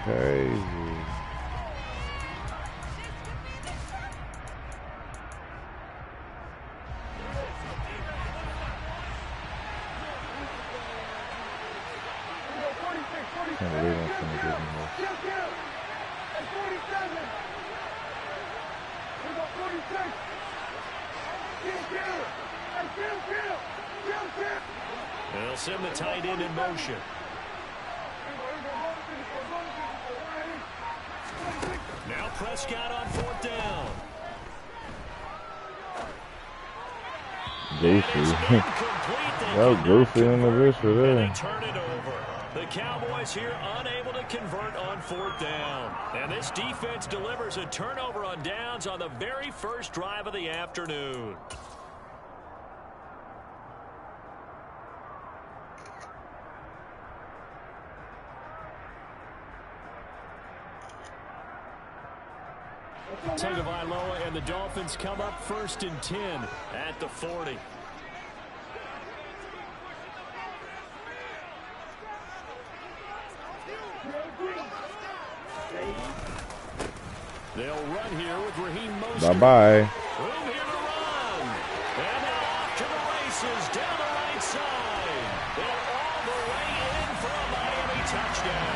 crazy. Can't believe I'm finna give him this. They'll send the tight end in motion. Now Prescott on 4th down. Goofy. That was goofy in the bitch for And there. they turn it over. The Cowboys here unable to convert on 4th down. And this defense delivers a turnover on downs on the very first drive of the afternoon. Tagovailoa and the Dolphins come up 1st and 10 at the 40. They'll run here with Raheem Mostert. Bye-bye. Room here to run. And they're off to the races down the right side. They're all the way in for a Miami touchdown.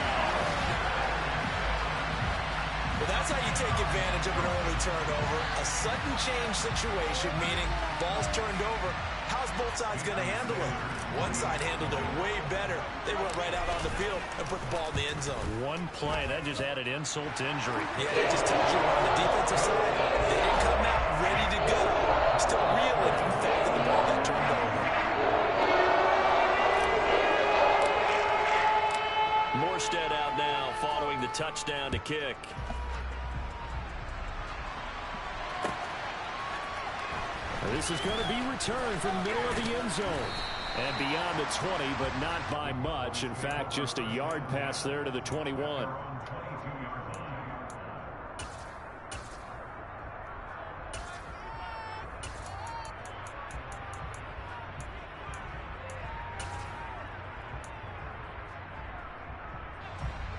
Well, that's how you take advantage of an early turnover. A sudden change situation, meaning ball's turned over. How's both sides going to handle it? One side handled it way better. They went right out on the field and put the ball in the end zone. One play, that just added insult to injury. Yeah, it just tells you on the defensive side, they didn't come out ready to go. Still reeling from the fact that the ball got turned over. Morstead out now following the touchdown to kick. This is going to be returned from the middle of the end zone. And beyond the 20, but not by much. In fact, just a yard pass there to the 21.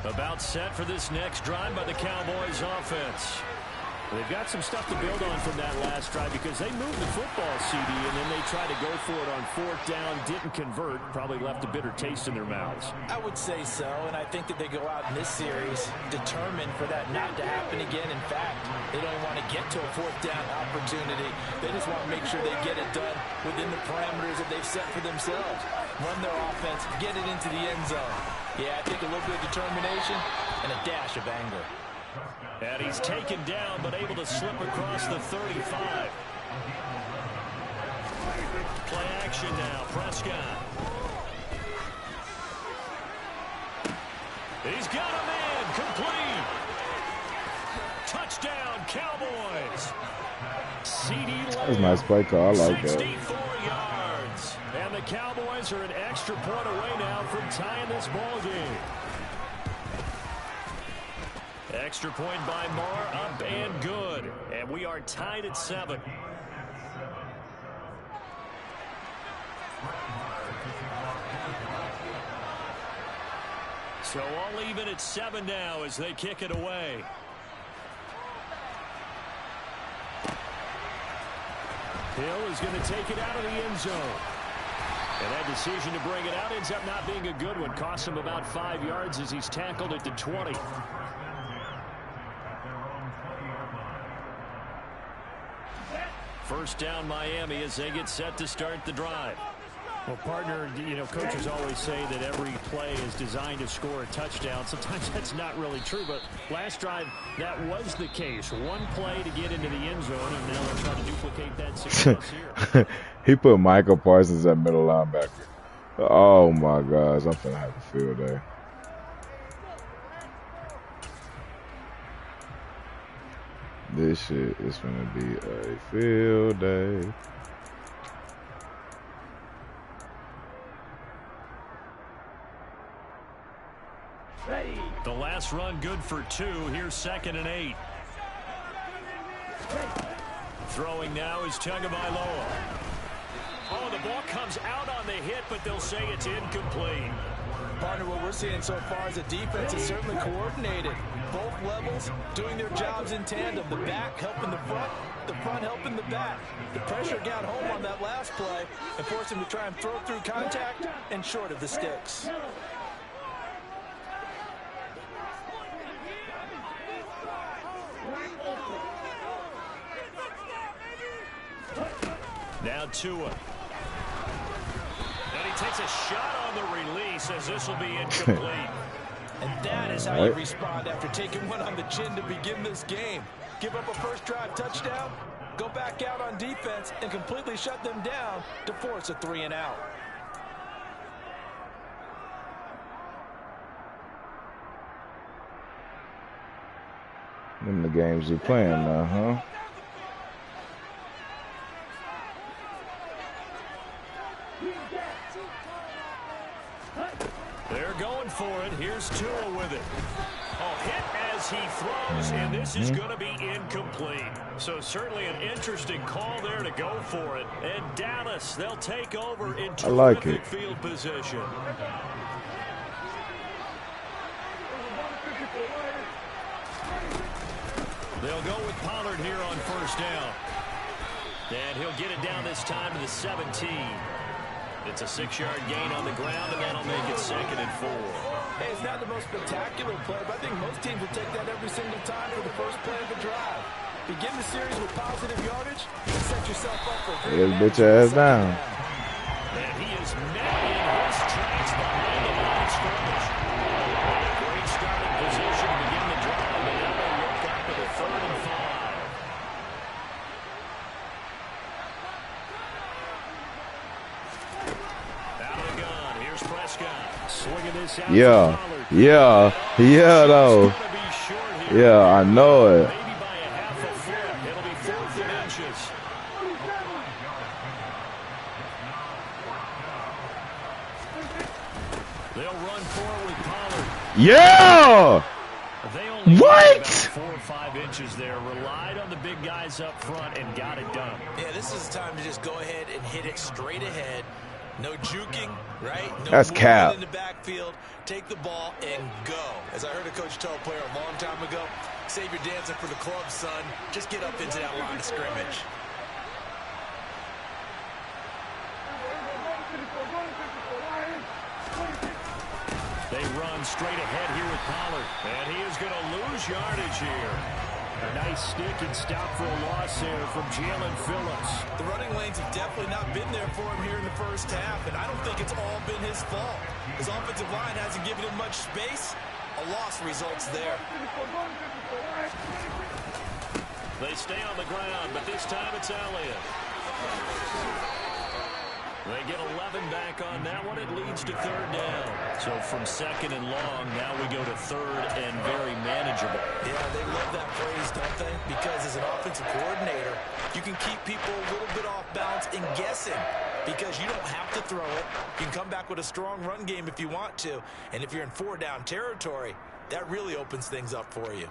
About set for this next drive by the Cowboys offense. They've got some stuff to build on from that last drive because they moved the football, CD, and then they tried to go for it on 4th down, didn't convert, probably left a bitter taste in their mouths. I would say so, and I think that they go out in this series determined for that not to happen again. In fact, they don't want to get to a 4th down opportunity. They just want to make sure they get it done within the parameters that they've set for themselves. Run their offense, get it into the end zone. Yeah, I think a little bit of determination and a dash of anger. And he's taken down, but able to slip across the 35. Play action now, Prescott. He's got a man, complete. Touchdown, Cowboys. CD That was a nice play call. I like that. 64 yards. And the Cowboys are an extra point away now from tying this ball game. Extra point by Marr, up and good. And we are tied at 7. So all even at 7 now as they kick it away. Hill is going to take it out of the end zone. And that decision to bring it out ends up not being a good one. Costs him about 5 yards as he's tackled at the 20. First down Miami as they get set to start the drive. Well, partner, you know, coaches always say that every play is designed to score a touchdown. Sometimes that's not really true, but last drive, that was the case. One play to get into the end zone, and now they're trying to duplicate that success here. He put Michael Parsons at middle linebacker. Oh, my gosh. I'm finna have a field day. This shit is gonna be a field day. The last run good for 2. Here's 2nd and 8. Throwing now is Tagovailoa. Oh, the ball comes out on the hit, but they'll say it's incomplete. Partner, what we're seeing so far is the defense is certainly coordinated. Both levels doing their jobs in tandem. The back helping the front helping the back. The pressure got home on that last play and forced him to try and throw through contact and short of the sticks. Now Tua. And he takes a shot on the release as this will be incomplete. And that is how you respond after taking one on the chin to begin this game. Give up a first drive touchdown, go back out on defense, and completely shut them down to force a 3-and-out. Them the games you're playing now, huh? They're going for it. Here's Tua with it. Oh, hit as he throws, and this is going to be incomplete. So certainly an interesting call there to go for it. And Dallas, they'll take over in terrific field position. They'll go with Pollard here on first down. And he'll get it down this time to the 17. It's a 6-yard gain on the ground, and that'll make it 2nd and 4. Hey, it's not the most spectacular play, but I think most teams will take that every single time for the first play of the drive. Begin the series with positive yardage, and set yourself up for a great bitch ass down. And he is met in his tracks behind the line of scrimmage. Great starting position to begin the drive, and now they look after the 3rd and 5. Yeah, though. Yeah, I know it. Maybe by a half a foot. It'll be 4th and inches. They'll run forward with Pollard. Yeah! They only what? About 4 or 5 inches there. Relied on the big guys up front and got it done. Yeah, this is the time to just go ahead and hit it straight ahead. No juking, right? No That's cap. In the backfield, take the ball and go. As I heard a coach tell a player a long time ago, save your dancing for the club, son. Just get up into that line of scrimmage. They run straight ahead here with Pollard, and he is going to lose yardage here. A nice stick and stop for a loss there from Jalen Phillips. The running lanes have definitely not been there for him here in the first half, and I don't think it's all been his fault. His offensive line hasn't given him much space. A loss results there. They stay on the ground, but this time it's Elliott. They get 11 back on that one. It leads to 3rd down. So from 2nd and long, now we go to 3rd and very manageable. Yeah, they love that phrase, don't they? Because as an offensive coordinator, you can keep people a little bit off balance and guessing because you don't have to throw it. You can come back with a strong run game if you want to. And if you're in 4-down territory, that really opens things up for you.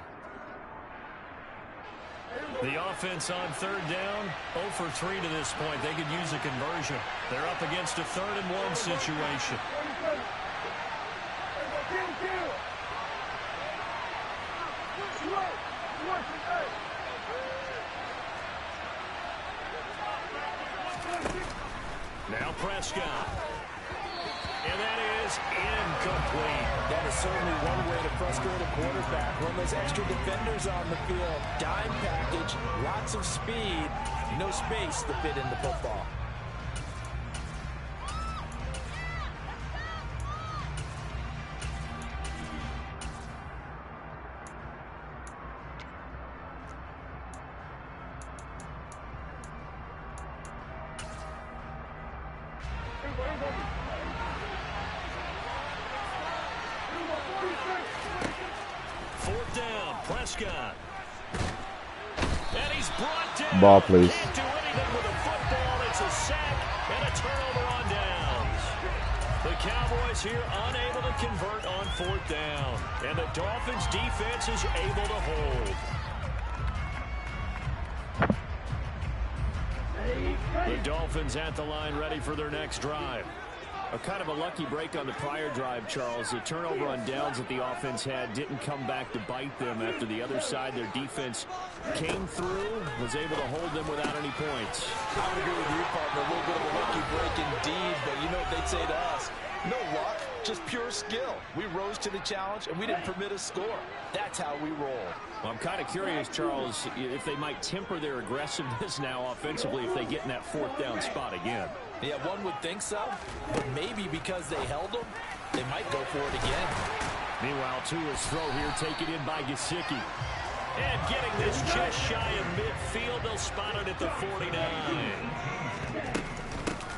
The offense on 3rd down, 0 for 3 to this point. They could use a conversion. They're up against a 3rd and 1 situation. Now Prescott. And that is incomplete. That is certainly one way to frustrate a quarterback. Run those extra defenders on the field. Dime package, lots of speed, no space to fit in the football. Prescott. And he's brought down. Ball, please. Can't do anything with a football. It's a sack and a turnover on downs. The Cowboys here unable to convert on 4th down. And the Dolphins defense is able to hold. The Dolphins at the line ready for their next drive. A kind of a lucky break on the prior drive, Charles. The turnover on downs that the offense had didn't come back to bite them after the other side. Their defense came through, was able to hold them without any points. I would agree with you, partner. A little bit of a lucky break indeed, but you know what they'd say to us? No luck, just pure skill. We rose to the challenge, and we didn't permit a score. That's how we roll. Well, I'm kind of curious, Charles, if they might temper their aggressiveness now offensively if they get in that fourth down spot again. Yeah, one would think so, but maybe because they held them, they might go for it again. Meanwhile, Tua's throw here taken in by Gesicki. And getting this just shy of midfield, they'll spot it at the 49.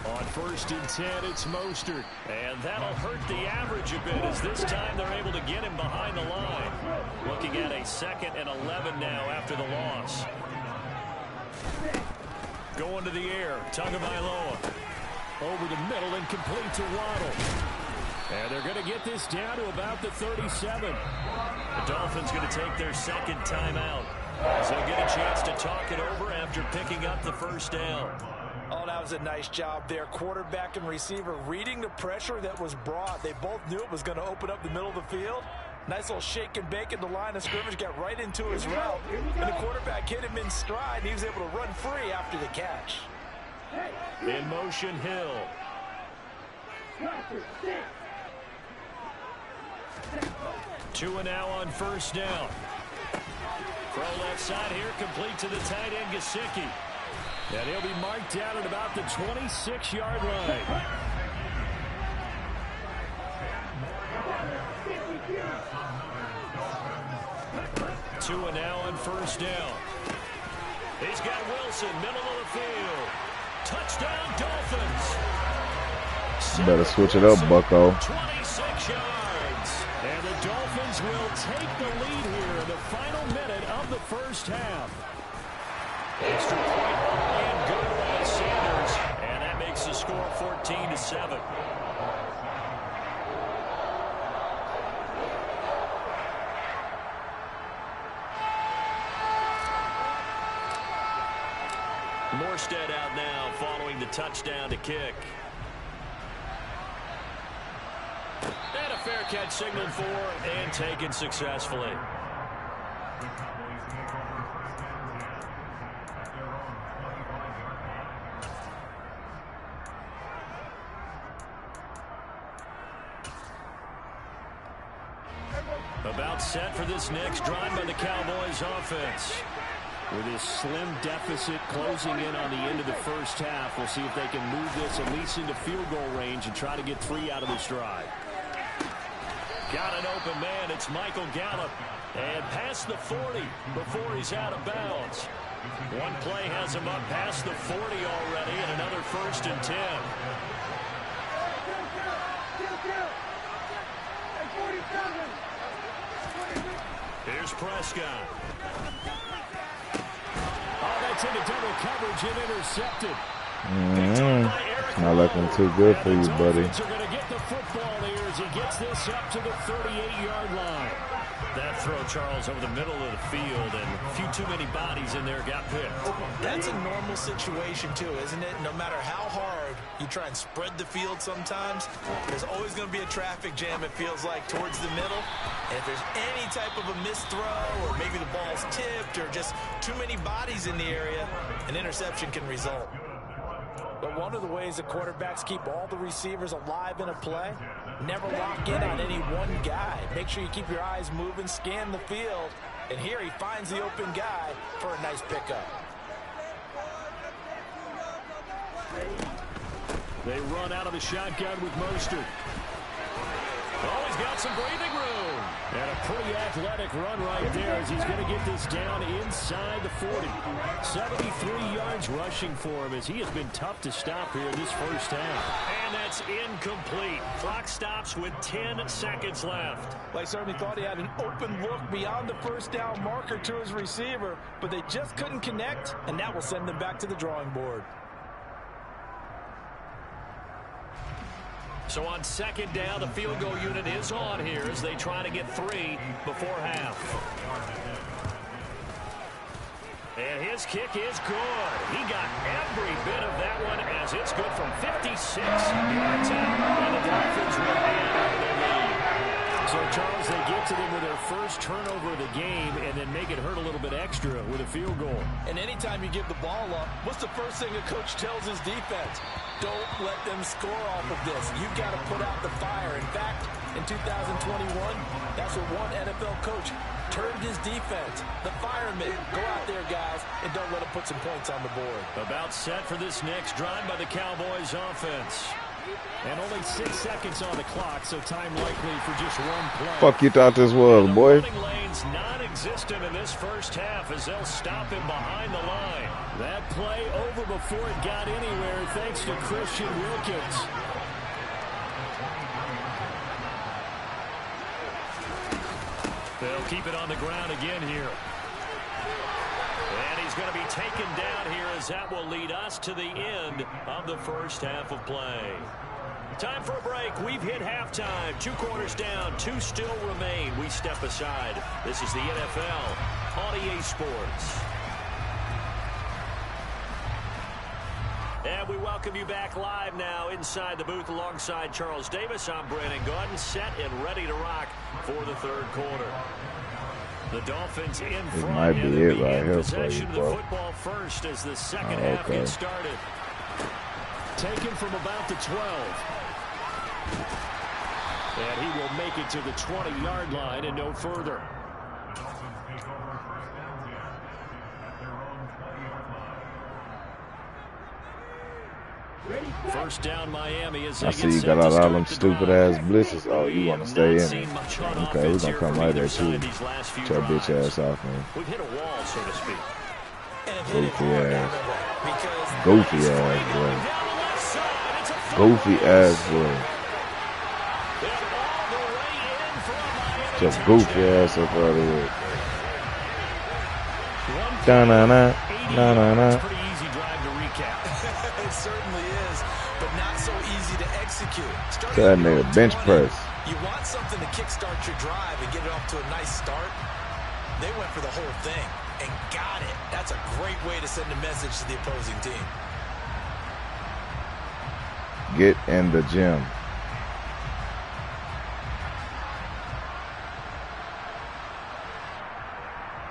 On 1st and 10, it's Mostert. And that'll hurt the average a bit as this time they're able to get him behind the line. Looking at a 2nd and 11 now after the loss. Going to the air, Tagovailoa. Over the middle and complete to Waddle. And they're going to get this down to about the 37. The Dolphins going to take their 2nd timeout, as they'll get a chance to talk it over after picking up the 1st down. Oh, that was a nice job there. Quarterback and receiver reading the pressure that was brought. They both knew it was going to open up the middle of the field. Nice little shake and bake at the line of scrimmage, got right into his route. And the quarterback hit him in stride, and he was able to run free after the catch. In motion, Hill. Tua now on 1st down. Throw left side here, complete to the tight end, Gesicki. And he'll be marked down at about the 26-yard line. Tua now on 1st down. He's got Wilson, middle of the field. Touchdown, Dolphins. Better switch it up, bucko. 26 yards. And the Dolphins will take the lead here in the final minute of the 1st half. Extra point and good by Sanders. And that makes the score 14-7. Morstead out now following the touchdown to kick. And a fair catch signaled for and taken successfully. About set for this next drive by the Cowboys offense. With this slim deficit closing in on the end of the 1st half, we'll see if they can move this at least into field goal range and try to get 3 out of this drive. Got an open man. It's Michael Gallup. And past the 40 before he's out of bounds. One play has him up past the 40 already, and another 1st and 10. Here's Prescott. Oh, that's into double coverage and intercepted. Not looking too good for you, buddy. Dolphins are going to get the football here as he gets this up to the 38-yard line. That throw, Charles, over the middle of the field, and a few too many bodies in there got picked. That's a normal situation, too, isn't it? No matter how hard you try and spread the field sometimes, there's always going to be a traffic jam, it feels like, towards the middle. And if there's any type of a missed throw, or maybe the ball's tipped, or just too many bodies in the area, an interception can result. But one of the ways that quarterbacks keep all the receivers alive in a play, never lock in on any one guy. Make sure you keep your eyes moving, scan the field, and here he finds the open guy for a nice pickup. They run out of the shotgun with Mostert. Oh, he's got some breathing room. And a pretty athletic run right there as he's going to get this down inside the 40. 73 yards rushing for him as he has been tough to stop here in this 1st half. And that's incomplete. Clock stops with 10 seconds left. Well, I certainly thought he had an open look beyond the 1st down marker to his receiver, but they just couldn't connect, and that will send them back to the drawing board. So on 2nd down, the field goal unit is on here as they try to get 3 before half. And his kick is good. He got every bit of that one as it's good from 56 yards out. And the Dolphins will add on their lead. So, Charles, they get to them with their first turnover of the game and then make it hurt a little bit extra with a field goal. And anytime you give the ball up, what's the first thing a coach tells his defense? Don't let them score off of this. You've got to put out the fire. In fact, in 2021, that's what one NFL coach turned his defense. The firemen, go out there, guys, and don't let them put some points on the board. About set for this next drive by the Cowboys offense. And only 6 seconds on the clock, so time likely for just one play. Fuck you thought this was, boy? The running lane's non-existent in this first half as they'll stop him behind the line. That play over before it got anywhere thanks to Christian Wilkins. They'll keep it on the ground again here. And he's going to be taken down here as that will lead us to the end of the first half of play. Time for a break. We've hit halftime. 2 quarters down. 2 still remain. We step aside. This is the NFL on EA Sports. And we welcome you back live now inside the booth alongside Charles Davis. I'm Brandon Gordon, set and ready to rock for the third quarter. The Dolphins in front. This might be it right here for you, possession of the football first as the second half gets started. Taken from about the 12. And he will make it to the 20-yard line and no further. First down Miami as they I see you got all them stupid ass blitzes. Oh, you want to stay in it. Okay, we're going to come right there too. Get your bitch ass off, man. We've hit a wall, so to speak. Goofy ass. Goofy ass, boy. Goofy ass, boy. Just goofy ass up out of here. Da-na-na, na-na-na. Pretty easy drive to recap. It certainly is, but not so easy to execute. That nigga bench press. You want something to kickstart your drive and get it off to a nice start. They went for the whole thing and got it. That's a great way to send a message to the opposing team. Get in the gym.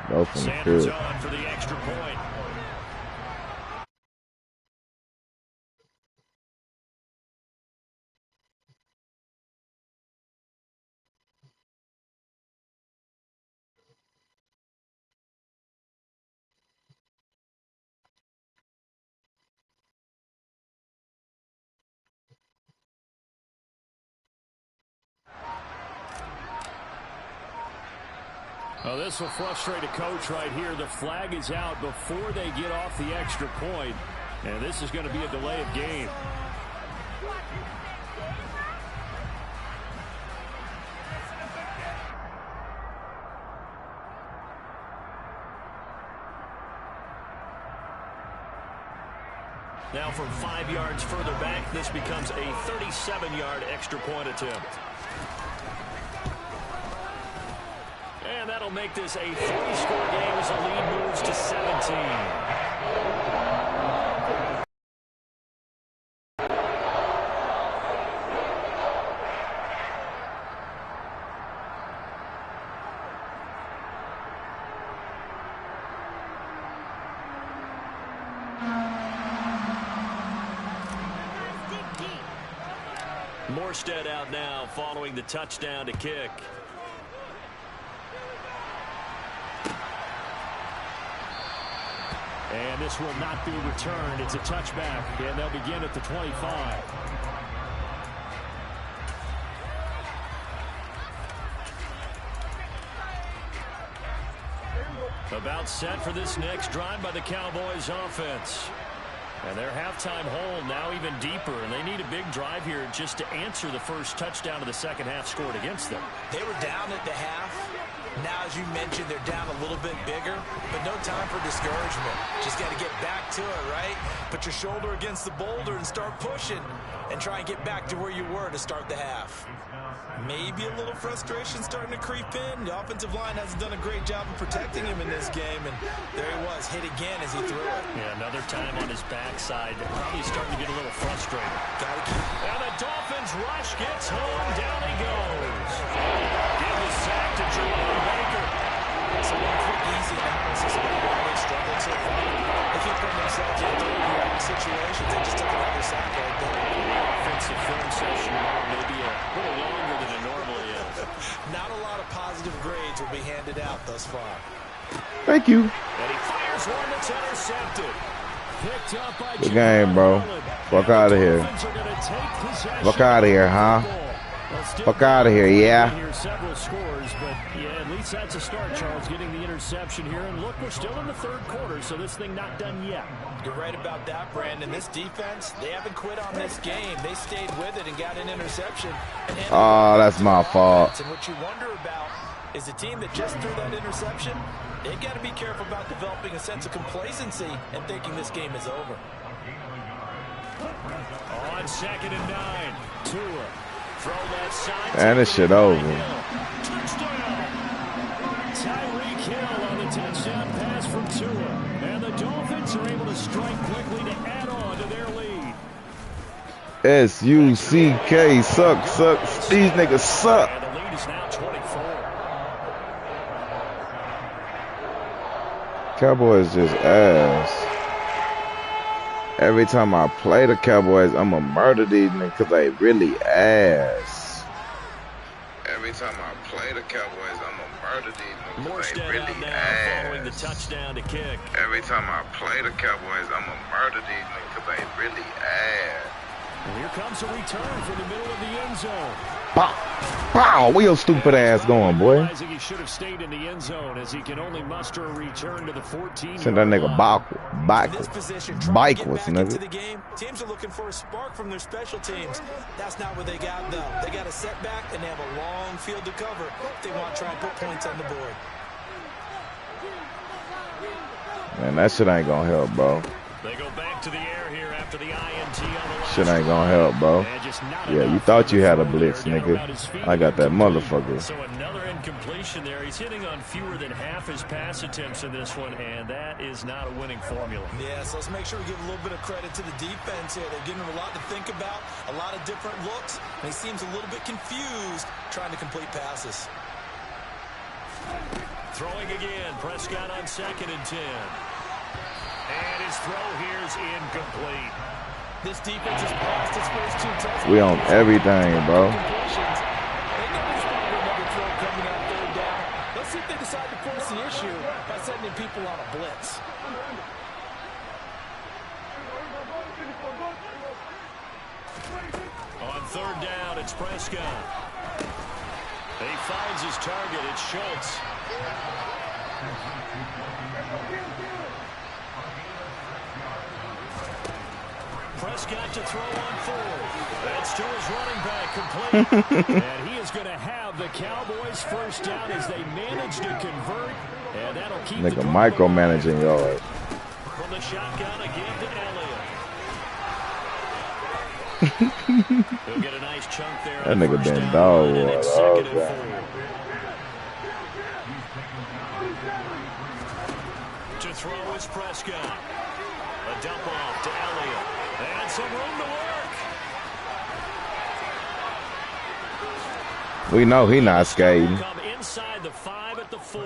Go from the field. On for the extra point. Well, this will frustrate a coach right here. The flag is out before they get off the extra point, and this is going to be a delay of game. Now from 5 yards further back, this becomes a 37-yard extra point attempt. And that'll make this a 3-score game as the lead moves to 17. Morstead out now following the touchdown to kick. And this will not be returned. It's a touchback, and they'll begin at the 25. About set for this next drive by the Cowboys offense. And their halftime hole now even deeper, and they need a big drive here just to answer the first touchdown of the second half scored against them. They were down at the half. Now as you mentioned, they're down a little bit bigger, but no time for discouragement. Just got to get back to it, right? Put your shoulder against the boulder and start pushing and try and get back to where you were to start the half. Maybe a little frustration starting to creep in. The offensive line hasn't done a great job of protecting him in this game, and there he was, hit again as he threw it. Yeah, another time on his backside. Probably starting to get a little frustrated. And the Dolphins rush gets home. Down he goes. Give the sack to Jerome Baker. So one quick, easy analysis about why they struggled so far. They keep putting themselves in third situations. They just took another sack right there. Offensive film session maybe a little longer than it normally is. Not a lot of positive grades will be handed out thus far. Thank you. And he fires one that's intercepted. Picked up by Good game, bro. Fuck out of here. Fuck out of here, huh? Fuck out of here, yeah. Several scores, but yeah, at least that's a start, Charles, getting the interception here. And look, we're still in the third quarter, so this thing not done yet. You're right about that, Brandon. This defense, they haven't quit on this game. They stayed with it and got an interception. Oh, that's my fault. And what you wonder about is the team that just threw that interception, they got to be careful about developing a sense of complacency and thinking this game is over. On 2nd and 9, Tua. Throw that side. And this shit over. Touchdown. Tyreek Hill on the touchdown pass from Tua. And the Dolphins are able to strike quickly to add on to their lead. S-U-C-K, sucks. These niggas suck. And the lead is now 24. Cowboys just ass. Every time I play the Cowboys, I'ma murder these niggas because they really ass. Every time I play the Cowboys, I'ma murder these niggas because they really ass. Following the touchdown to kick. Every time I play the Cowboys, I'ma murder these niggas because they really ass. And here comes a return from the middle of the end zone. Bow! Bow! Where your stupid ass going, boy? He should have stayed in the end zone as he can only muster a return to the 14. Send that nigga backwards, nigga. The game, teams are looking for a spark from their special teams. That's not what they got, though. They got a setback, and they have a long field to cover if they want to try and put points on the board. Man, that shit ain't gonna help, bro. They go back to the air here after the INT on the last. Shit ain't gonna help, bro. Yeah, you thought you had a blitz, nigga. I got that motherfucker. So another incompletion there. He's hitting on fewer than half his pass attempts in this one, and that is not a winning formula. Yeah, so let's make sure we give a little bit of credit to the defense here. They're giving him a lot to think about, a lot of different looks, and he seems a little bit confused trying to complete passes. Throwing again, Prescott on 2nd and 10. And his throw here is incomplete. This defense has passed its first 2 tests. We on everything, bro. They know there's probably another throw coming out 3rd down. Let's see if they decide to force the issue by sending people on a blitz. On 3rd down, it's Prescott. He finds his target. It's Schultz. Prescott to throw on 4th. That's to his running back, complete. And he is going to have the Cowboys first down as they manage to convert. And that'll keep nigga micromanaging y'all. From the shotgun again to Elliott. He'll get a nice chunk there. That nigga been dog. To throw is Prescott. A dump off to Elliott. And some room to work. We know he not skating. Come inside the 5 at the 4.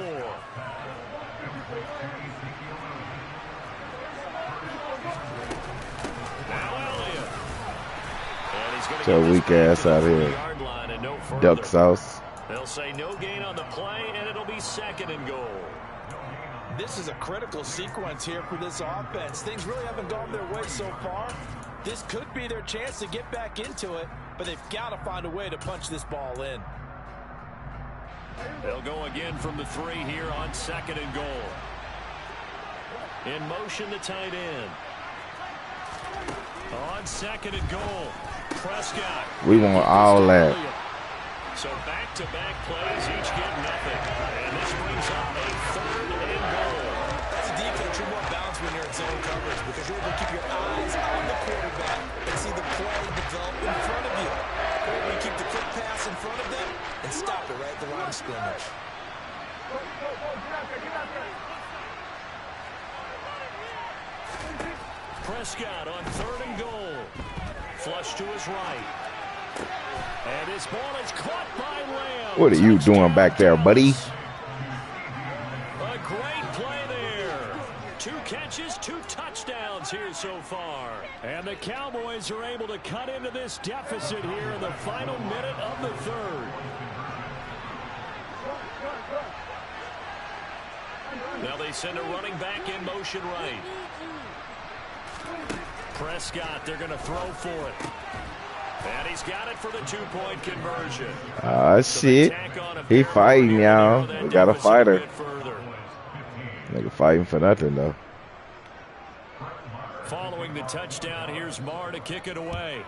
Now Elliott. And he's going to Your weak ass out here. Duck sauce. They'll say no gain on the play, and it'll be 2nd and goal. This is a critical sequence here for this offense. Things really haven't gone their way so far. This could be their chance to get back into it, but they've got to find a way to punch this ball in. They'll go again from the 3 here on 2nd and goal. In motion, the tight end. On 2nd and goal, Prescott. We want all that. So back-to-back plays, each get nothing. And this brings Prescott on 3rd and goal. Flush to his right. And his ball is caught by Lamb. What are you doing back there, buddy? A great play there. 2 catches, 2 touchdowns here so far. And the Cowboys are able to cut into this deficit here in the final minute of the 3rd. Now they send a running back in motion right. Prescott, they're going to throw for it. And he's got it for the 2-point conversion. Shit. He fighting, y'all. We got a fighter. Nigga fighting for nothing, though. Following the touchdown, here's Marr to kick it away.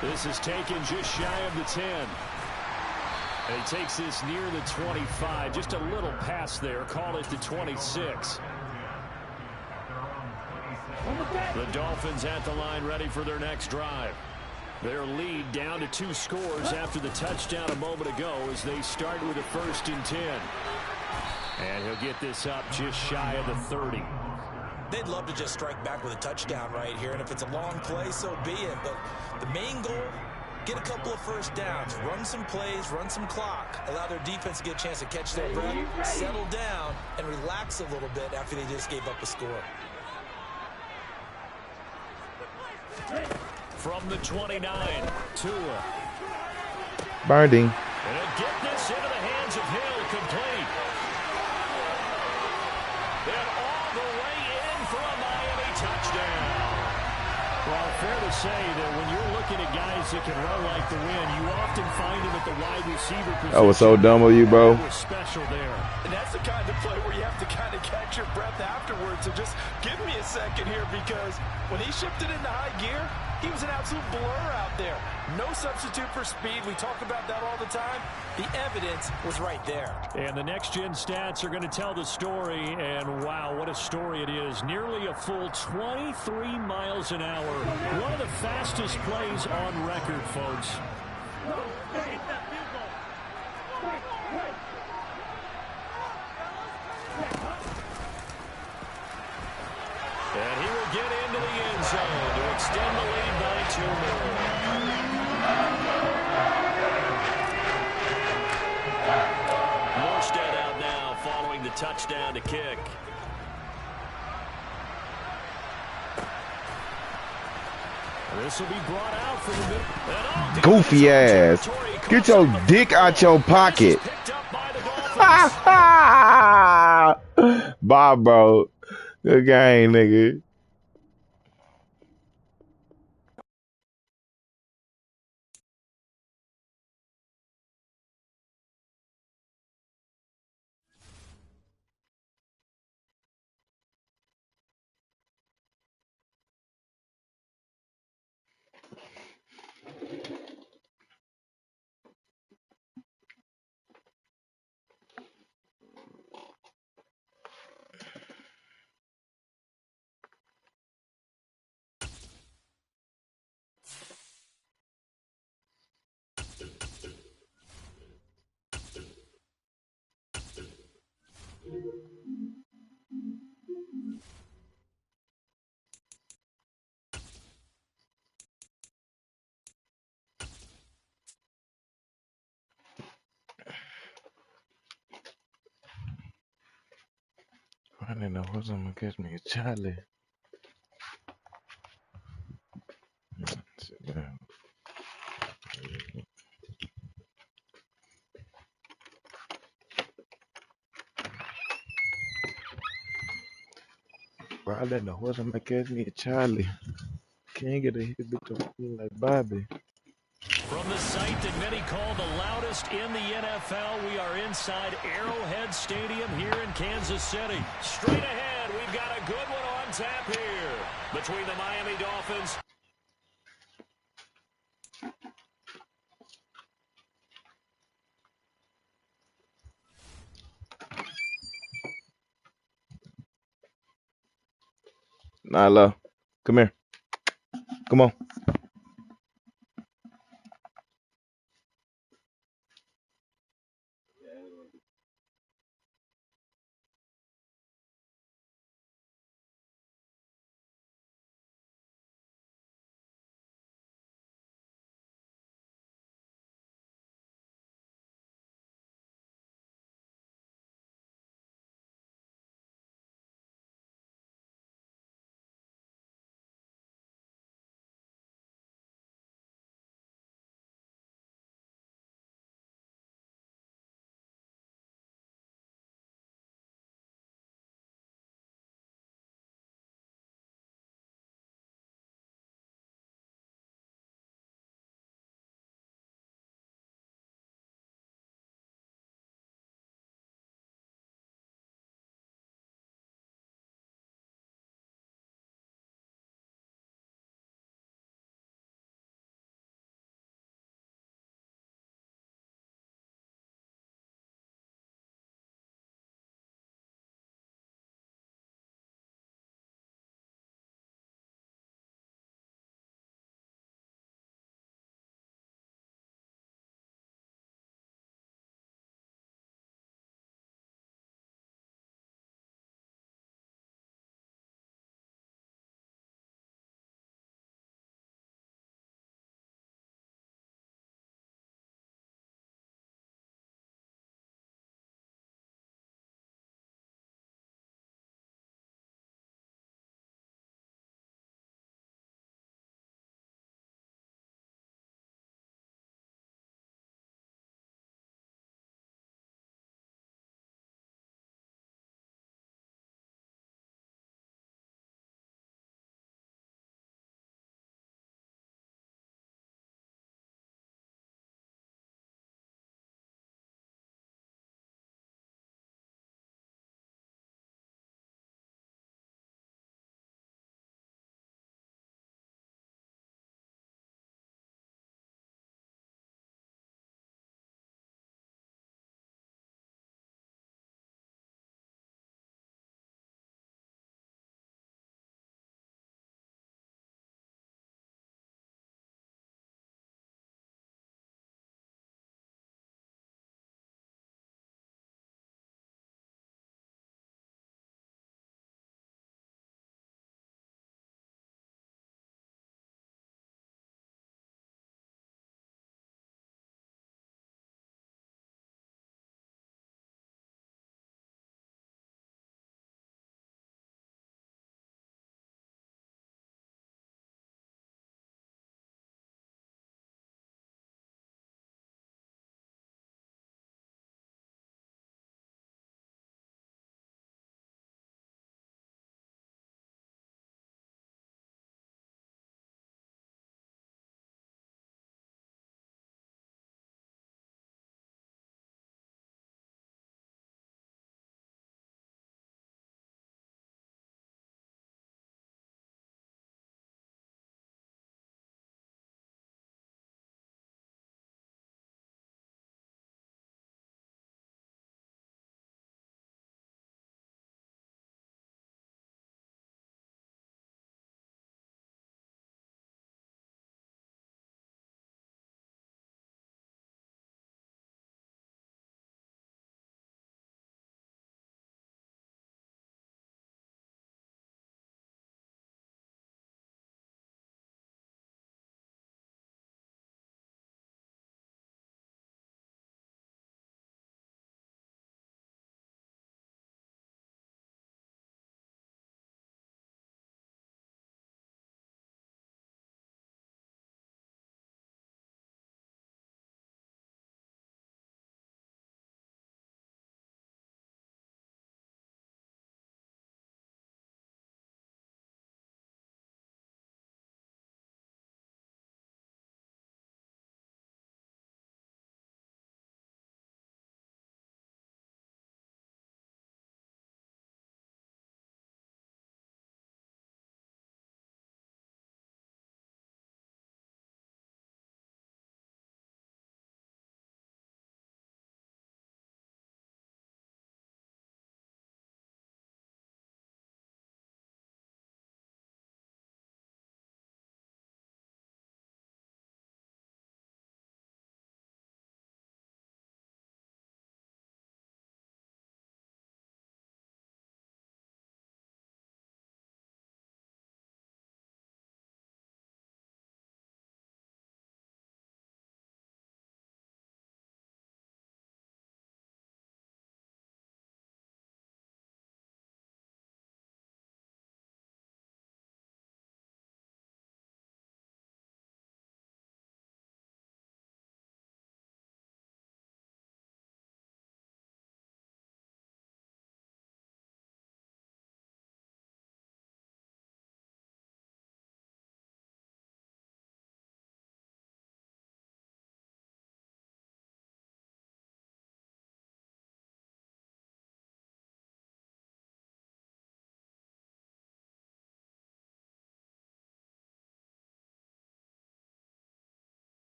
This is taken just shy of the 10. And he takes this near the 25. Just a little pass there. Call it the 26. The Dolphins at the line ready for their next drive. Their lead down to 2 scores after the touchdown a moment ago as they start with a 1st and 10. And he'll get this up just shy of the 30. They'd love to just strike back with a touchdown right here, and if it's a long play, so be it. But the main goal, get a couple of 1st downs, run some plays, run some clock, allow their defense to get a chance to catch their breath, settle down, and relax a little bit after they just gave up a score. From the 29, Tua. Birding. And he'll get this into the hands of Hill, complete. And all the way in for a Miami touchdown. Well, fair to say that when you're looking at guys that can run like the wind, you often find them at the wide receiver position. That was so dumb of you, bro. That was special there. And that's the kind of play where you have to kind of catch your breath afterwards. So just give me a second here, because when he shifted into high gear, he was an absolute blur out there. No substitute for speed. We talk about that all the time. The evidence was right there. And the next-gen stats are going to tell the story. And, wow, what a story it is. Nearly a full 23 miles an hour. One of the fastest plays on record, folks. And he will get into the end zone to extend the lead by 2 more. Morstead out now following the touchdown to kick. This will be brought out for the middle. Goofy ass. Get your dick out your pocket. Bye, bro. Good game, nigga. I didn't know who's gonna catch me, Charlie. Sit down. Bro, I didn't know who's gonna catch me, Charlie. Can't get a hit bitch like Bobby. From the site that many call the loudest in the NFL, we are inside Arrowhead Stadium here in Kansas City. Straight ahead, we've got a good one on tap here between the Miami Dolphins. Nyla, come here. Come on.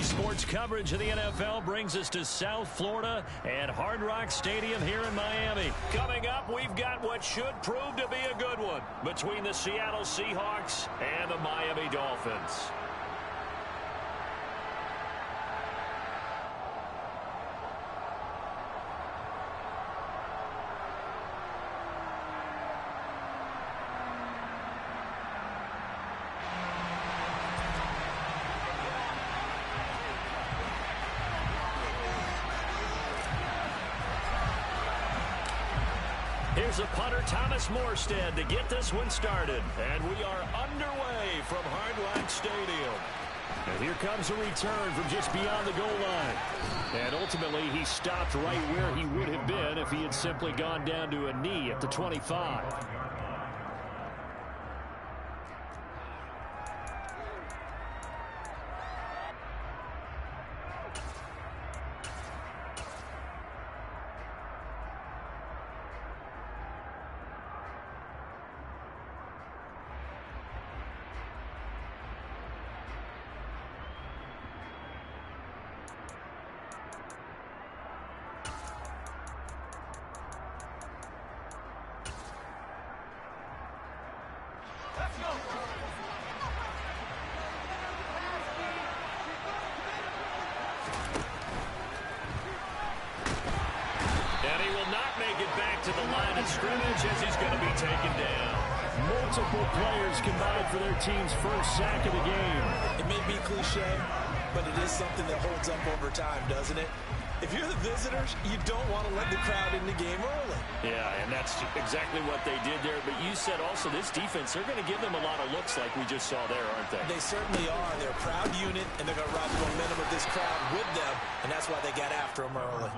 Sports coverage of the NFL brings us to South Florida and Hard Rock Stadium here in Miami. Coming up, we've got what should prove to be a good one between the Seattle Seahawks and the Miami Dolphins. Here's a punter, Thomas Morstead, to get this one started. And we are underway from Hard Rock Stadium. And here comes a return from just beyond the goal line. And ultimately, he stopped right where he would have been if he had simply gone down to a knee at the 25. To the line of scrimmage as he's going to be taken down. Multiple players combined for their team's first sack of the game. It may be cliche, but it is something that holds up over time, doesn't it? If you're the visitors, you don't want to let the crowd in the game early. Yeah, and that's exactly what they did there. But you said also this defense, they're going to give them a lot of looks like we just saw there, aren't they? They certainly are. They're a proud unit, and they're going to ride the momentum of this crowd with them, and that's why they got after them early.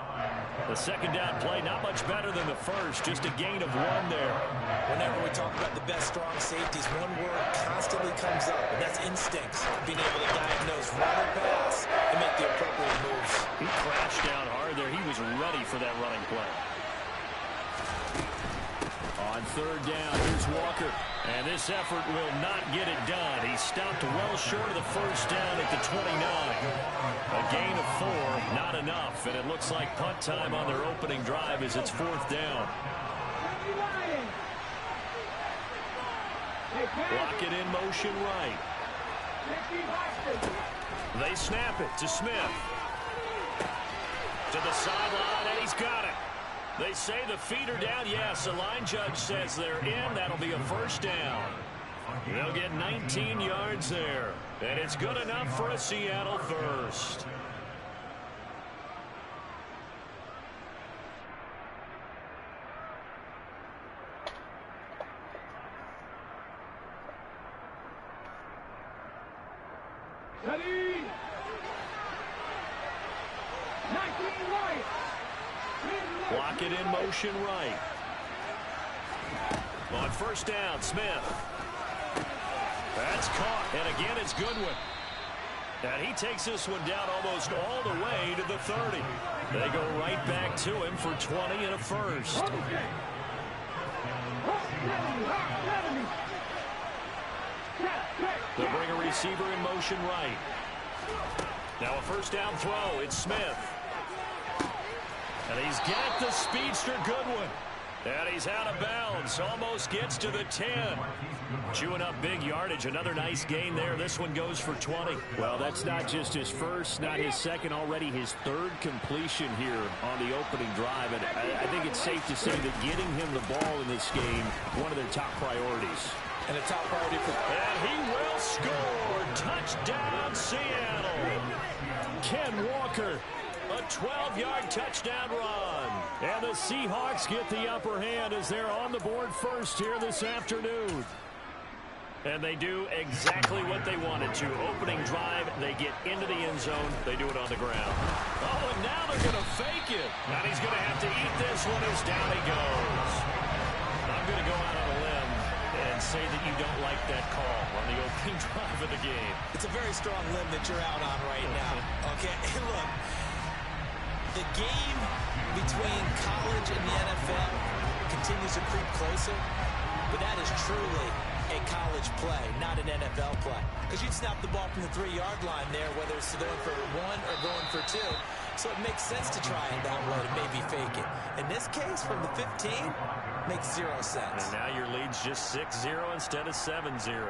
The second down play, not much better than the first, just a gain of 1 there. Whenever we talk about the best strong safeties, one word constantly comes up, and that's instincts. Being able to diagnose run or pass and make the appropriate moves. He crashed down hard there. He was ready for that running play. On third down, here's Walker. And this effort will not get it done. He stopped well short of the first down at the 29. A gain of 4, not enough. And it looks like punt time on their opening drive as it's 4th down. Block it in motion right. They snap it to Smith. To the sideline, and he's got it. They say the feet are down. Yes, the line judge says they're in. That'll be a first down. They'll get 19 yards there. And it's good enough for a Seattle first. Ready? 19 right. Block it in motion right. On first down, Smith. That's caught. And again, it's Goodwin. And he takes this one down almost all the way to the 30. They go right back to him for 20 and a first. They'll bring a receiver in motion right. Now a first down throw. It's Smith. And he's got the speedster Goodwin. And he's out of bounds. Almost gets to the 10. Chewing up big yardage. Another nice gain there. This one goes for 20. Well, that's not just his first, not his second, already his third completion here on the opening drive. And I think it's safe to say that getting him the ball in this game, one of their top priorities. And a top priority for... And he will score. Touchdown, Seattle. Ken Walker. A 12-yard touchdown run. And the Seahawks get the upper hand as they're on the board first here this afternoon. And they do exactly what they wanted to. Opening drive, they get into the end zone. They do it on the ground. Oh, and now they're going to fake it. And he's going to have to eat this one as down he goes. I'm going to go out on a limb and say that you don't like that call on the opening drive of the game. It's a very strong limb that you're out on right now. Okay, look. The game between college and the NFL continues to creep closer, but that is truly a college play, not an NFL play. Because you'd snap the ball from the 3-yard line there, whether it's going for 1 or going for 2. So it makes sense to try it that way to maybe fake it. In this case, from the 15, makes 0 sense. And now your lead's just 6-0 instead of 7-0.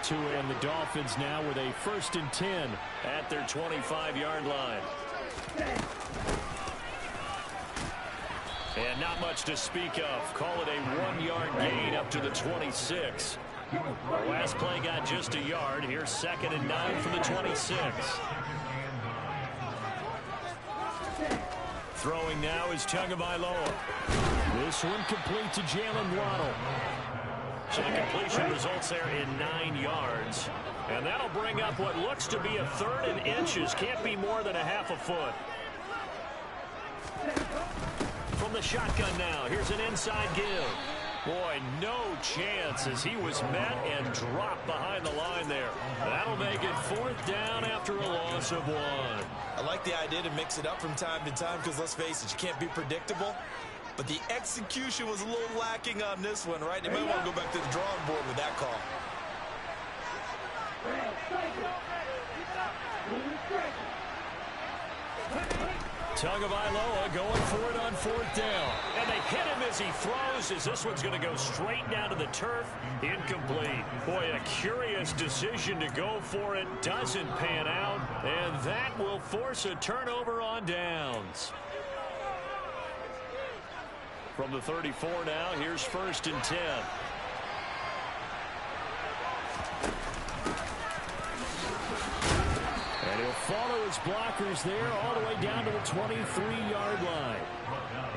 Tua and the Dolphins now with a 1st and 10 at their 25-yard line. And not much to speak of. Call it a 1-yard gain up to the 26. The last play got just a yard. Here's 2nd and 9 from the 26. Throwing now is Tagovailoa. This one complete to Jalen Waddle. So the completion results there in 9 yards. And that'll bring up what looks to be a 3rd and inches. Can't be more than a half a foot. From the shotgun now, here's an inside give. Boy, no chance as he was met and dropped behind the line there. That'll make it 4th down after a loss of 1. I like the idea to mix it up from time to time because, let's face it, you can't be predictable. But the execution was a little lacking on this one, right? They might want to go back to the drawing board with that call. Tagovailoa going for it on 4th down. And they hit him as he throws, as this one's going to go straight down to the turf. Incomplete. Boy, a curious decision to go for it. Doesn't pan out. And that will force a turnover on downs. From the 34 now, here's 1st and 10. And he'll follow his blockers there all the way down to the 23-yard line.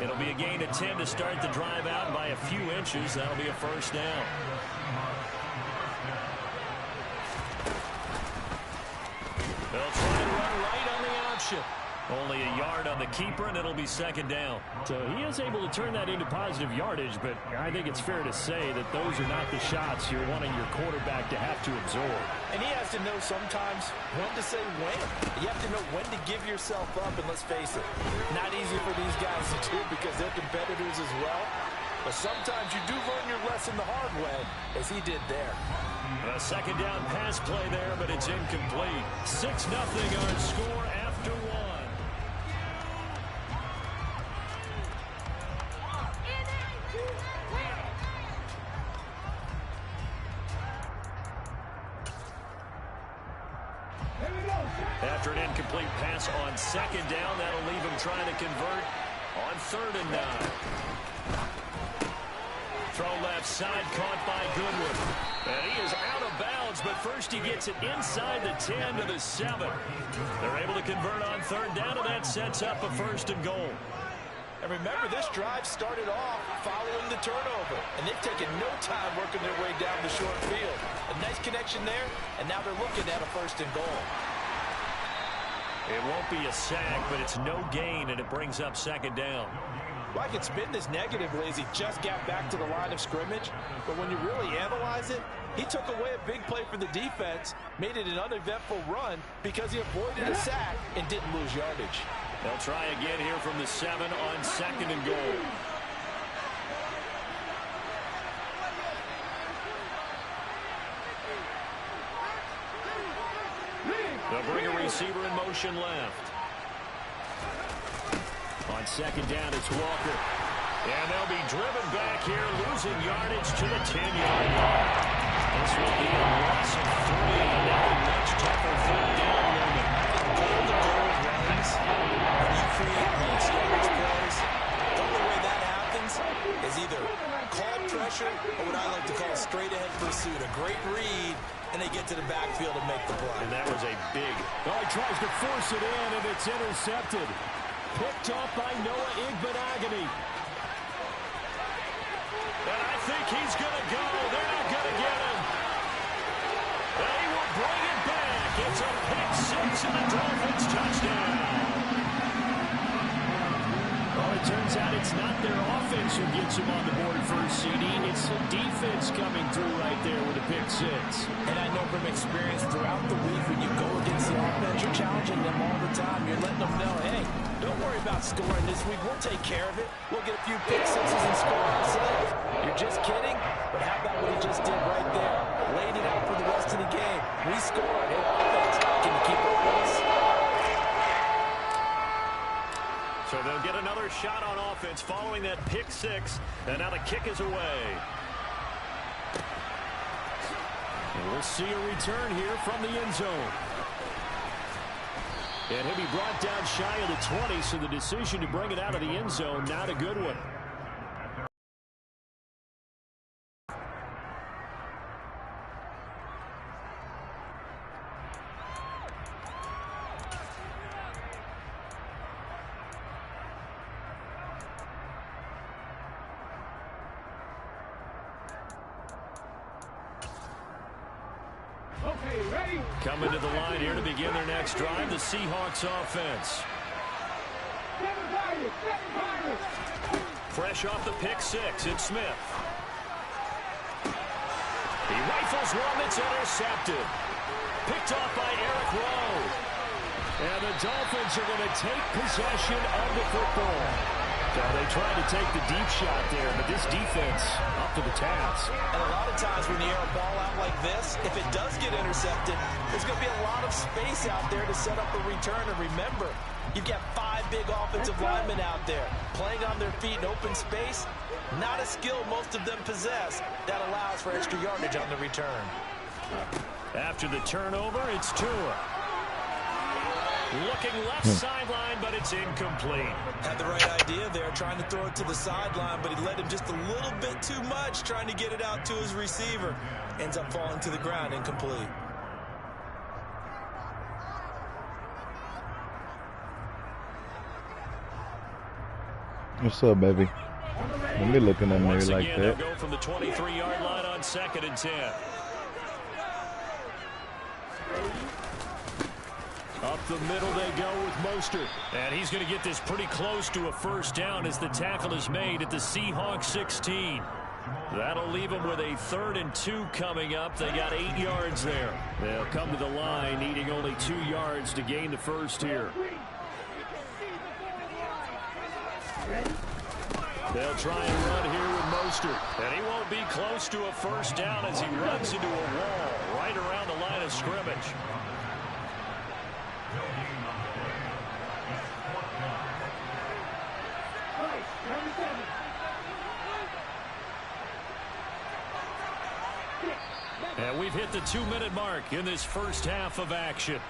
It'll be a gain of 10 to start the drive out by a few inches. That'll be a 1st down. They'll try to run right on the option. Only a yard on the keeper, and it'll be 2nd down. So he is able to turn that into positive yardage, but I think it's fair to say that those are not the shots you're wanting your quarterback to have to absorb. And he has to know sometimes when to say when. You have to know when to give yourself up, and let's face it, not easy for these guys to do because they're competitors as well. But sometimes you do learn your lesson the hard way, as he did there. A 2nd down pass play there, but it's incomplete. 6-0 our score after 1. After an incomplete pass on 2nd down, that'll leave him trying to convert on 3rd and 9. Throw left side, caught by Goodwin. And he is out of bounds, but first he gets it inside the 10 to the 7. They're able to convert on 3rd down, and that sets up a 1st and goal. And remember, this drive started off following the turnover. And they've taken no time working their way down the short field. A nice connection there, and now they're looking at a 1st and goal. It won't be a sack, but it's no gain, and it brings up 2nd down. Well, I can spin this negatively as he just got back to the line of scrimmage. But when you really analyze it, he took away a big play for the defense, made it an uneventful run because he avoided a sack and didn't lose yardage. They'll try again here from the 7 on 2nd and goal. They'll bring a receiver in motion left. On 2nd down, it's Walker. And they'll be driven back here, losing yardage to the 10-yard line. This will be a loss of 3. Now a much tougher 3rd down moment. The goal runs, when you create long yardage plays, the only way that happens is either call pressure or what I like to call straight-ahead pursuit. A great read, and they get to the backfield and make the play. And that was a big... Oh, he tries to force it in, and it's intercepted. Picked off by Noah Igbenogany. And I think he's going to go. They're not going to get him. They will bring it back. It's a pick 6 and the Dolphins touchdown. Well, it turns out it's not their offense who gets him on the board for a CD. It's the defense coming through right there with a pick 6. And I know from experience throughout the week when you go against the offense, you're challenging them all the time. You're letting them know, hey, Don't worry about scoring this week. We'll take care of it. We'll get a few pick sixes and score ourselves. You're just kidding? But how about what he just did right there? Laid it out for the rest of the game. We scored. Hey, offense, can you keep up with us? So they'll get another shot on offense following that pick six. And now the kick is away. And we'll see a return here from the end zone. And he'll be brought down shy of the 20, so the decision to bring it out of the end zone, not a good one. Okay, ready? Coming to the line here to begin their next drive, the Seahawks offense. Fresh off the pick six, it's Smith. He rifles one that's intercepted. Picked off by Eric Rowe. And the Dolphins are going to take possession of the football. Now they tried to take the deep shot there, but this defense up to the task. And a lot of times when you air a ball out like this, if it does get intercepted, there's going to be a lot of space out there to set up a return. And remember, you've got 5 big offensive linemen out there playing on their feet in open space. Not a skill most of them possess. That allows for extra yardage on the return. After the turnover, it's Tua. Looking left sideline, but it's incomplete. Had the right idea there, trying to throw it to the sideline, but he led him just a little bit too much, trying to get it out to his receiver. Ends up falling to the ground, incomplete. What's up, baby? Don't be looking at me Once like again, that. They'll go from the 23-yard line on 2nd and 10. Up the middle they go with Mostert. And he's going to get this pretty close to a first down as the tackle is made at the Seahawks 16. That'll leave them with a 3rd and 2 coming up. They got 8 yards there. They'll come to the line needing only 2 yards to gain the first here. They'll try and run here with Mostert. And he won't be close to a first down as he runs into a wall right around the line of scrimmage. And we've hit the 2-minute mark in this first half of action.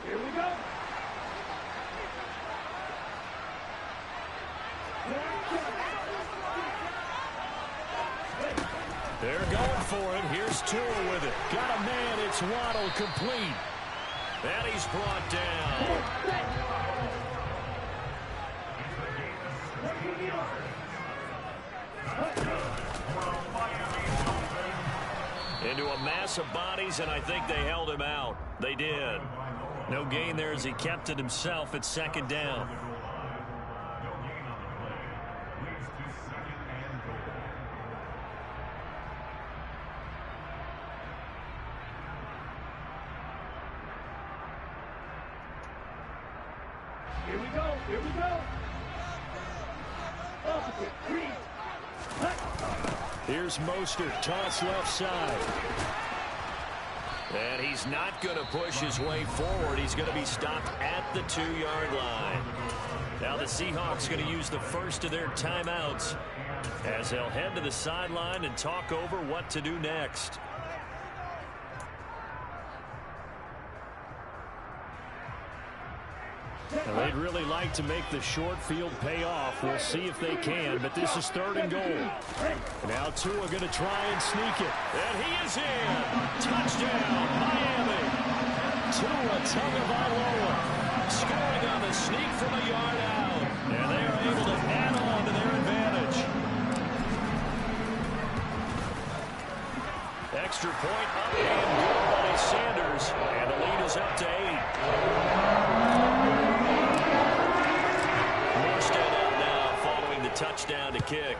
Here we go. They're going for it. Here's Tua with it. Got a man. It's Waddle complete. And he's brought down. Into a mass of bodies, and I think they held him out. They did. No gain there as he kept it himself at 2nd down. Here we go. Here we go. Opposite. 3. Here's Mostert, toss left side. And he's not going to push his way forward. He's going to be stopped at the 2-yard line. Now the Seahawks going to use the first of their timeouts as they'll head to the sideline and talk over what to do next. Now they'd really like to make the short field pay off. We'll see if they can, but this is 3rd and goal. Now Tua going to try and sneak it. And he is in. Touchdown, Miami. Tua Tagovailoa scoring on the sneak from a yard out. And they are able to add on to their advantage. extra point up and good by Sanders. And the lead is up to 8. Morstead up now following the touchdown to kick.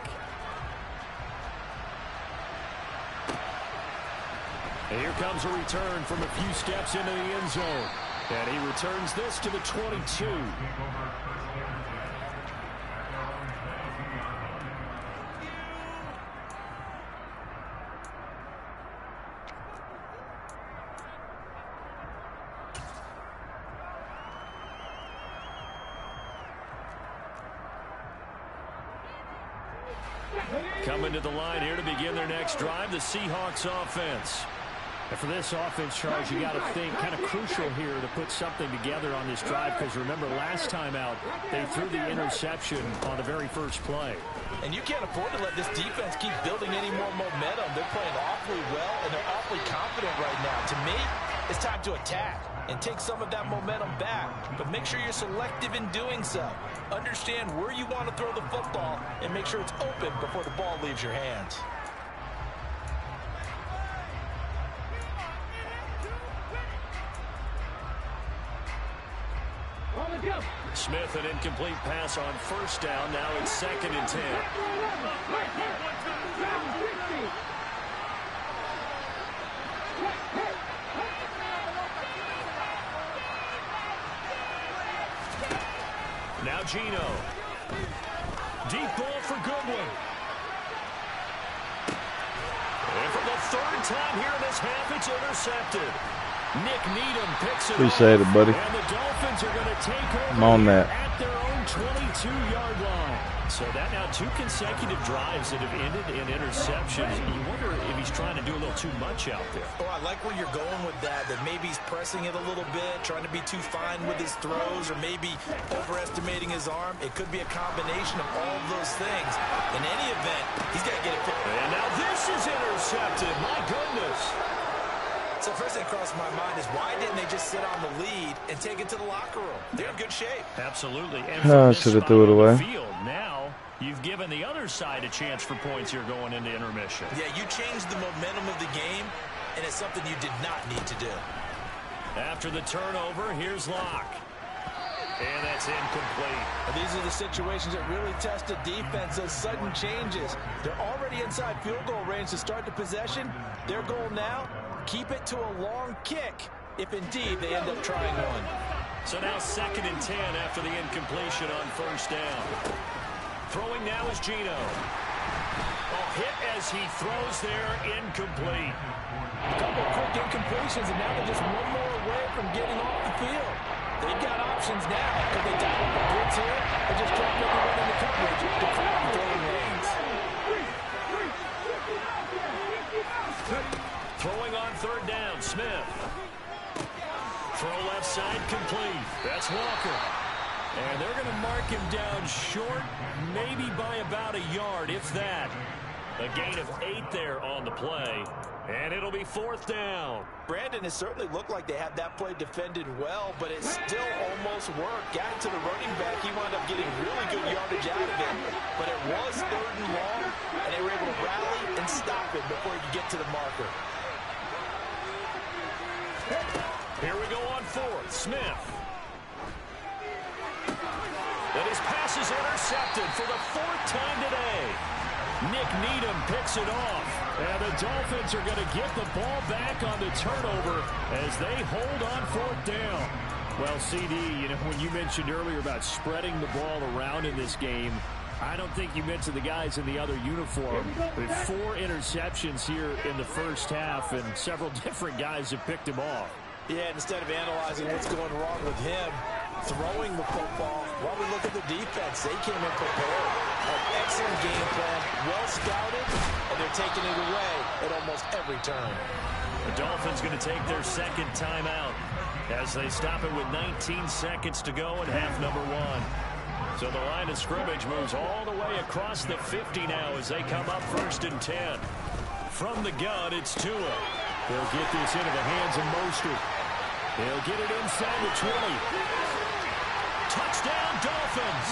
And here comes a return from a few steps into the end zone. And he returns this to the 22. Coming to the line here to begin their next drive, the Seahawks offense. And for this offense, Charles, you got to think kind of crucial here to put something together on this drive, because remember last time out they threw the interception on the very first play. And you can't afford to let this defense keep building any more momentum. They're playing awfully well, and they're awfully confident right now. To me, it's time to attack and take some of that momentum back, but make sure you're selective in doing so. Understand where you want to throw the football and make sure it's open before the ball leaves your hands. Smith, an incomplete pass on first down. Now it's 2nd and 10. Now Gino. Deep ball for Goodwin. And for the 3rd time here in this half, it's intercepted. Nick Needham picks it Appreciate it, buddy. And the Dolphins are going to take over I'm on that. at their own 22-yard line. So that now 2 consecutive drives that have ended in interceptions. You wonder if he's trying to do a little too much out there. Oh, I like where you're going with that maybe he's pressing it a little bit, trying to be too fine with his throws, or maybe overestimating his arm. It could be a combination of all of those things. In any event, he's got to get it fit. And now this is intercepted. My goodness. So first thing crossed my mind is, why didn't they just sit on the lead and take it to the locker room? They're in good shape. Absolutely. And should have threw it away. Field, now you've given the other side a chance for points here going into intermission. Yeah, you changed the momentum of the game, and it's something you did not need to do. After the turnover, here's Locke. And that's incomplete. And these are the situations that really test a defense, those sudden changes. They're already inside field goal range to start the possession. Their goal now, keep it to a long kick, if indeed they end up trying one. So now 2nd and 10 after the incompletion on first down. Throwing now is Gino. Hit as he throws there, incomplete. A couple of quick incompletions, and now they're just one more away from getting off the field. They've got options now. Could they dial up a blitz here or just drop everyone in the coverage to crowd the throwing lanes? Throwing on 3rd down, Smith. Throw left side, complete. That's Walker. And they're going to mark him down short, maybe by about a yard, if that. A gain of 8 there on the play. And it'll be 4th down. Brandon, it certainly looked like they had that play defended well, but it still almost worked. Got it to the running back. He wound up getting really good yardage out of it. But it was 3rd and long, and they were able to rally and stop it before he could get to the marker. Here we go on 4th. Smith. And his pass is intercepted for the 4th time today. Nick Needham picks it off. And the Dolphins are going to get the ball back on the turnover as they hold on 4th down. Well, CD, when you mentioned earlier about spreading the ball around in this game, I don't think you mentioned the guys in the other uniform. With 4 interceptions here in the first half, and several different guys have picked him off. Yeah, instead of analyzing what's going wrong with him, throwing the football, while we look at the defense, they came in prepared. An excellent game plan, well scouted, and they're taking it away at almost every turn. The Dolphins going to take their 2nd timeout as they stop it with 19 seconds to go in half number 1. So the line of scrimmage moves all the way across the 50 now as they come up 1st and 10. From the gun, it's Tua. They'll get this into the hands of Mostert. They'll get it inside the 20. Touchdown, Dolphins.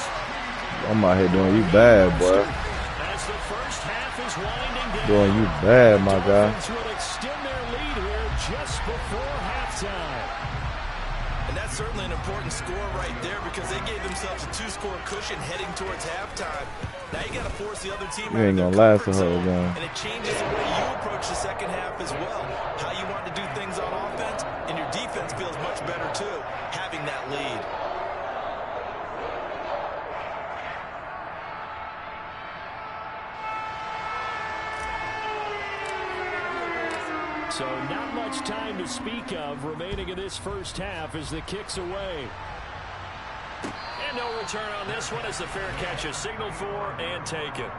I'm out here doing you bad, boy. As the first half is winding down. Boy, you bad, my guy. Will extend their lead here just before halftime. And that's certainly an important score right there because they gave themselves a 2-score cushion heading towards halftime. Now you got to force the other team You ain't gonna last the whole game. And it changes the way you approach the second half as well. How you want to do things on offense, and your defense feels much better too, having that lead. So not much time to speak of remaining in this first half as the kick's away. And no return on this one as the fair catch is signaled for and taken.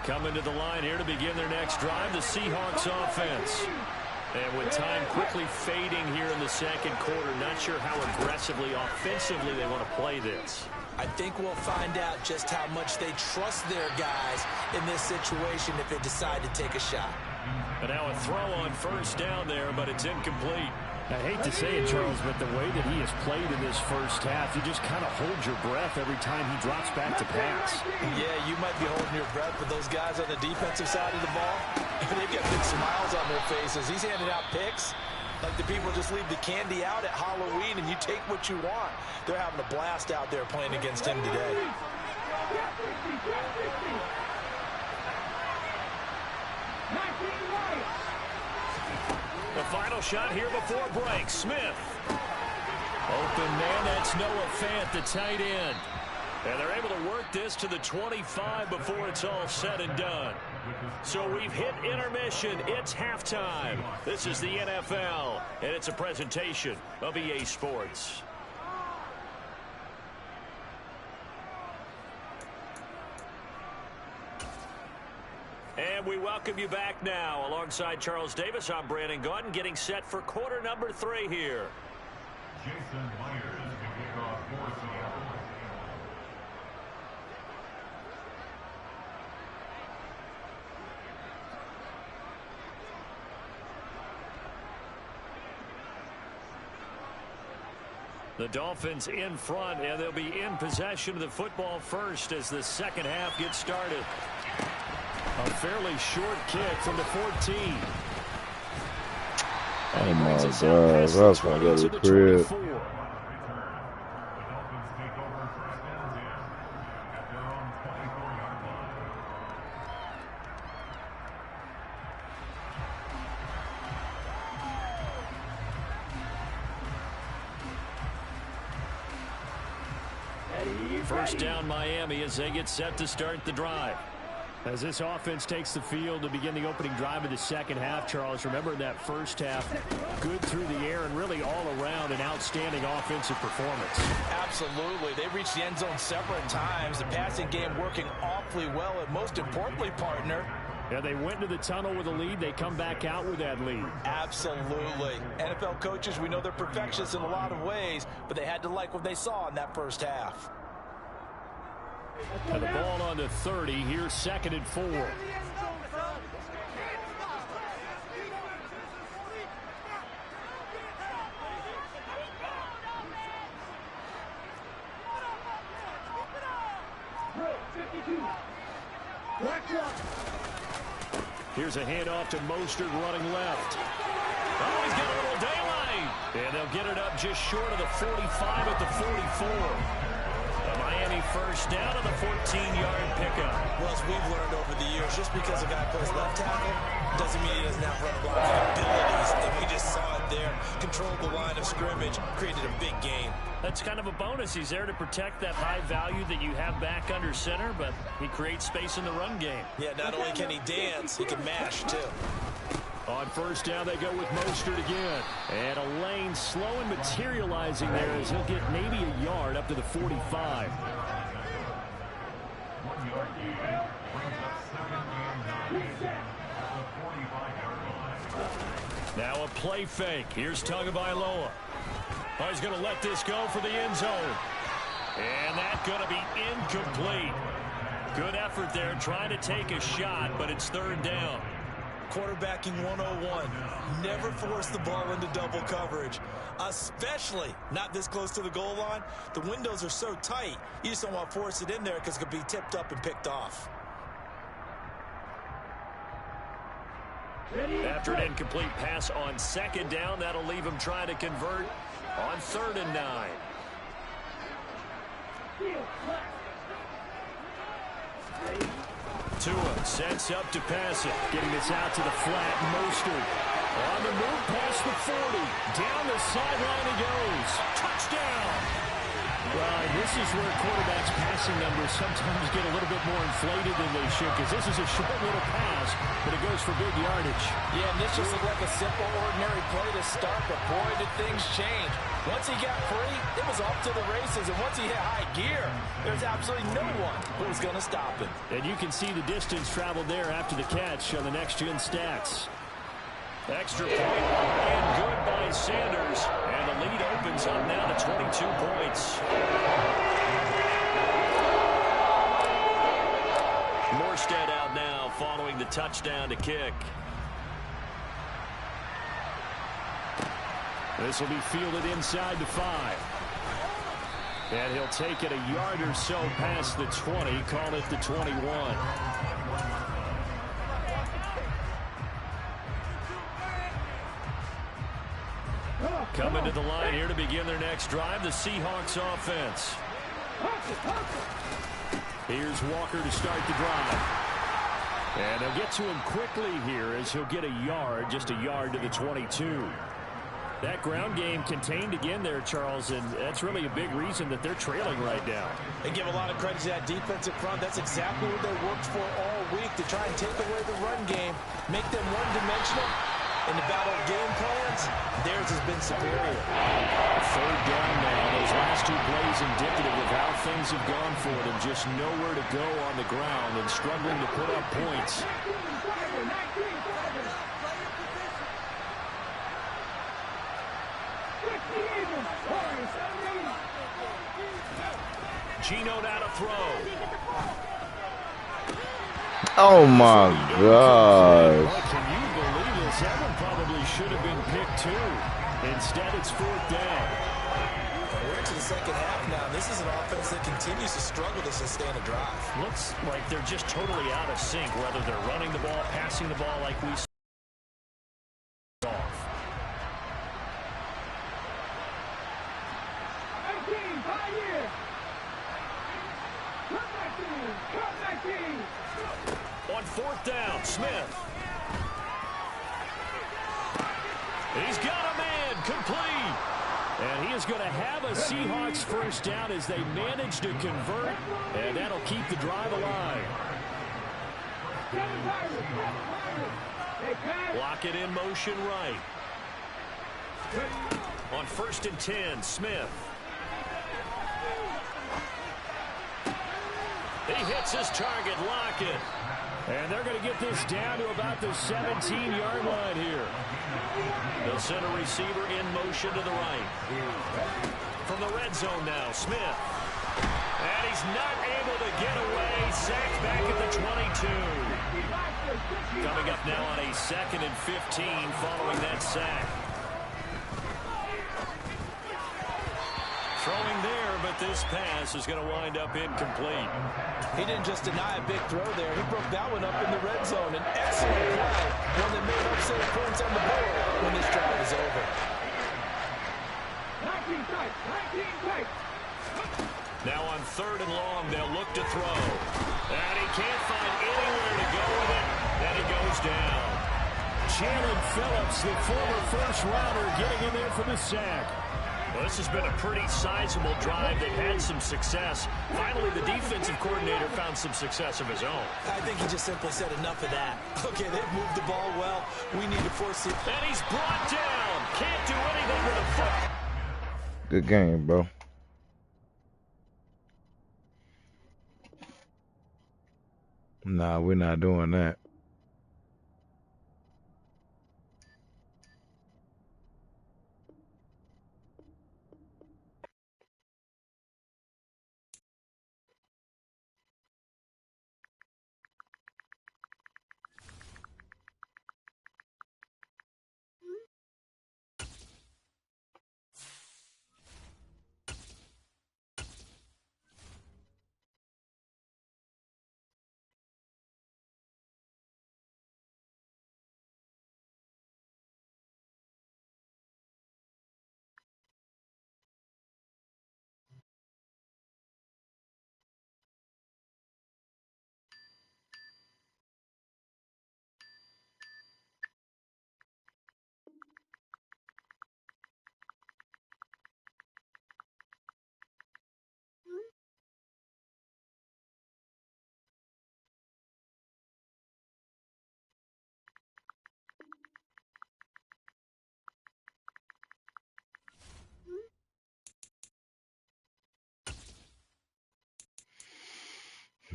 Coming to the line here to begin their next drive, the Seahawks offense. And with time quickly fading here in the second quarter, not sure how aggressively, offensively they want to play this. I think we'll find out just how much they trust their guys in this situation if they decide to take a shot. And now a throw on first down there, but it's incomplete. I hate to say it, Charles, but the way that he has played in this first half, you just kind of hold your breath every time he drops back to pass. Yeah, you might be holding your breath, but those guys on the defensive side of the ball, they've got big smiles on their faces. He's handing out picks like the people just leave the candy out at Halloween and you take what you want. They're having a blast out there playing against him today. The final shot here before break. Smith. Open man, that's Noah Fant, the tight end. And they're able to work this to the 25 before it's all said and done. So we've hit intermission. It's halftime. This is the NFL, and it's a presentation of EA Sports. And we welcome you back now. Alongside Charles Davis, I'm Brandon Gaudin, getting set for quarter number 3 here. Jason Myers to kick off for Seattle. The Dolphins in front, and they'll be in possession of the football first as the second half gets started. A fairly short kick from the 14. Oh my gosh, I was going to go to the crib. First down Miami as they get set to start the drive. As this offense takes the field to begin the opening drive of the second half, Charles, remember in that first half, good through the air and really all around an outstanding offensive performance. Absolutely. They reached the end zone several times. The passing game working awfully well, and most importantly, partner, yeah, they went to the tunnel with a lead. They come back out with that lead. Absolutely. NFL coaches, we know they're perfectionists in a lot of ways, but they had to like what they saw in that first half. And the ball on the 30. Here's 2nd and 4. Here's a handoff to Mostert running left. Oh, he's got a little daylight. And they'll get it up just short of the 45 at the 44. Miami first down on the 14-yard pickup. Well, as we've learned over the years, just because a guy plays left tackle doesn't mean he doesn't have run blocking abilities. And we just saw it there. Controlled the line of scrimmage, created a big gain. That's kind of a bonus. He's there to protect that high value that you have back under center, but he creates space in the run game. Yeah, not only can he dance, he can mash, too. On first down, they go with Mostert again. And a lane slow and materializing there as he'll get maybe a yard up to the 45. 1 yard gain brings up 2nd and 9 at the 45-yard line. Now a play fake. Here's Tagovailoa. Oh, he's going to let this go for the end zone. And that's going to be incomplete. Good effort there trying to take a shot, but it's 3rd down. Quarterbacking 101. Never force the ball into double coverage, especially not this close to the goal line. The windows are so tight, you just don't want to force it in there because it could be tipped up and picked off. After an incomplete pass on 2nd down, that'll leave him trying to convert on 3rd and 9. Tua sets up to pass it. Getting this out to the flat. Mostert on the move past the 40. Down the sideline he goes. Touchdown. Well, this is where quarterbacks' passing numbers sometimes get a little bit more inflated than they should, because this is a short little pass, but it goes for big yardage. Yeah, and this just looked like a simple, ordinary play to start, but boy, did things change. Once he got free, it was off to the races, and once he hit high gear, there's absolutely no one who was going to stop him. And you can see the distance traveled there after the catch on the next-gen stats. Extra point and good by Sanders. And the lead opens up now to 22 points. Morstead out now following the touchdown to kick. This will be fielded inside the 5. And he'll take it a yard or so past the 20, call it the 21. Coming to the line here to begin their next drive, the Seahawks offense. Here's Walker to start the drive. And they'll get to him quickly here as he'll get a yard, just a yard to the 22. That ground game contained again there, Charles, and that's really a big reason that they're trailing right now. They give a lot of credit to that defensive front. That's exactly what they worked for all week, to try and take away the run game, make them one-dimensional. In the battle of game plans, theirs has been superior. 3rd down now. Those last 2 plays indicative of how things have gone for them. Just nowhere to go on the ground and struggling to put up points. Gino now to throw. Oh my gosh. Can you believe this? That one probably should have been picked too. Instead, it's 4th down. We're into the second half now. This is an offense that continues to struggle to sustain a drive. Looks like they're just totally out of sync, whether they're running the ball, passing the ball like we saw. On 4th down, Smith. He's got a man, complete. And he is going to have a Seahawks 1st down as they manage to convert, and that'll keep the drive alive. Block it in motion right. On 1st and 10, Smith. He hits his target, Lockett. And they're going to get this down to about the 17-yard line here. They'll send a receiver in motion to the right. From the red zone now, Smith. And he's not able to get away. Sacked back at the 22. Coming up now on a 2nd and 15 following that sack. Throwing there, but this pass is going to wind up incomplete. He didn't just deny a big throw there. He broke that one up in the red zone. An excellent play. One that made upset points on the board when this drive is over. 19 tight. Now on 3rd and long, they'll look to throw. And he can't find anywhere to go with it. Then he goes down. Jalen Phillips, the former first-rounder, getting in there for the sack. Well, this has been a pretty sizable drive. They've had some success. Finally, the defensive coordinator found some success of his own. I think he just simply said enough of that. Okay, they've moved the ball well. We need to force it. And he's brought down. Can't do anything with a foot. Good game, bro. Nah, we're not doing that.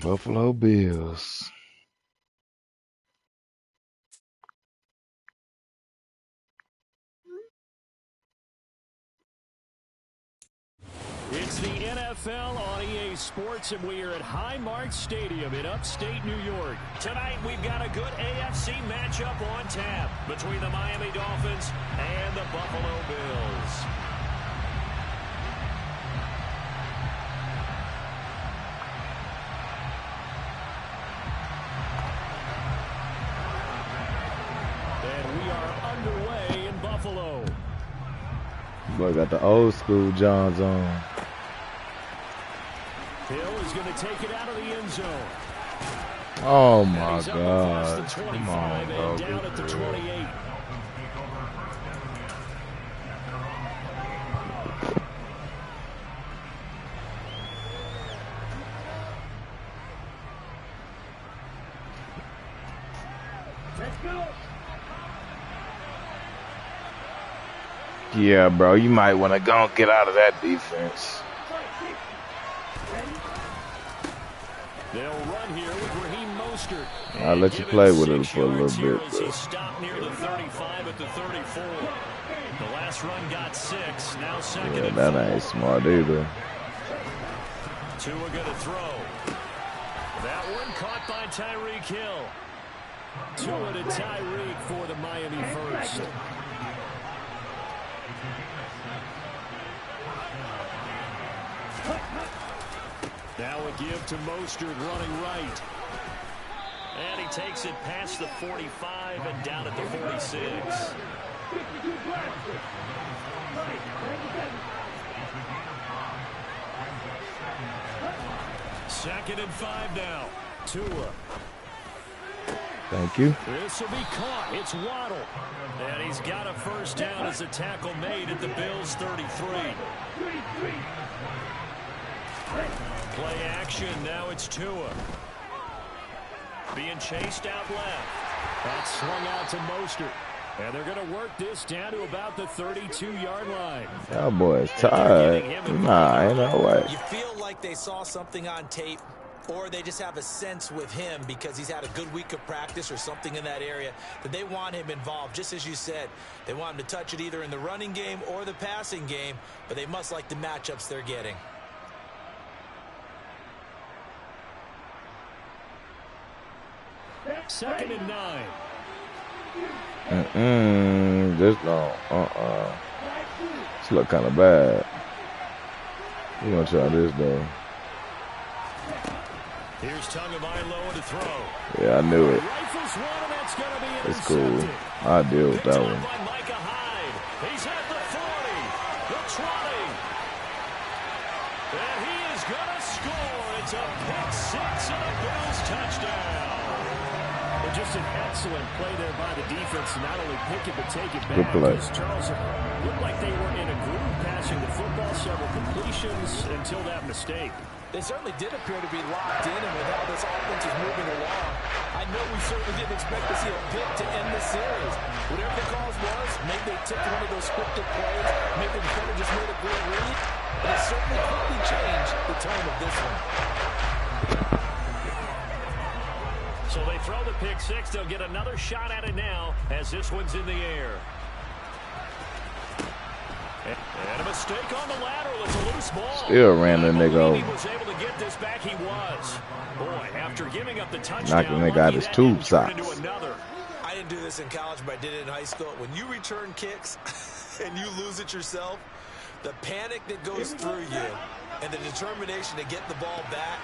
Buffalo Bills. It's the NFL on EA Sports, and we are at Highmark Stadium in upstate New York. Tonight, we've got a good AFC matchup on tap between the Miami Dolphins and the Buffalo Bills. And we are underway in Buffalo. Boy, got the old school Johns on. Hill is going to take it out of the end zone. Oh my God. Come on, bro. Down at the 28. Let's go. Yeah, bro. You might want to go and get out of that defense. They'll run here with Raheem Mostert. I'll let you play with it for a little bit. He stopped near the 35 at the 34. The last run got 6. Now second and that 4. ain't smart either. Tua going to throw. That one caught by Tyreek Hill. Tua to Tyreek for the Miami first. Now a give to Mostert running right. And he takes it past the 45 and down at the 46. Second and 5 now. Tua. Thank you. This will be caught. It's Waddle. And he's got a first down as a tackle made at the Bills' 33. Play action. Now it's Tua. Being chased out left. That's swung out to Mostert. And they're going to work this down to about the 32-yard line. Cowboys tired. Nah, ain't no way. You feel like they saw something on tape, or they just have a sense with him because he's had a good week of practice or something in that area that they want him involved. Just as you said, they want him to touch it either in the running game or the passing game, but they must like the matchups they're getting. Second and 9. This no. This look kind of bad. We gonna try this though. Here's Tagovailoa to throw. Yeah, I knew it. Rifles one, and that's going to be It's cool. intercepted. I'll deal with that Picked one. up by Micah Hyde. He's at the 40, the 20. And he is going to score. It's a pick 6 and a Bills touchdown. Well, just an excellent play there by the defense to not only pick it but take it back. Good play. Charles, it looked like they were in a groove passing the football, several completions until that mistake. They certainly did appear to be locked in, and with how this offense is moving along, I know we certainly didn't expect to see a pick to end the series. Whatever the cause was, maybe they took one of those scripted plays, maybe the defender just made a great read, but it certainly quickly changed the tone of this one. So they throw the pick 6. They'll get another shot at it now as this one's in the air. And a mistake on the lateral. It's a loose ball. Still ran the nigga over. He was able to get this back. He was. Boy, after giving up the touchdown, Knocked the nigga out his tube socks. I didn't do this in college, but I did it in high school. When you return kicks and you lose it yourself, the panic that goes through you and the determination to get the ball back,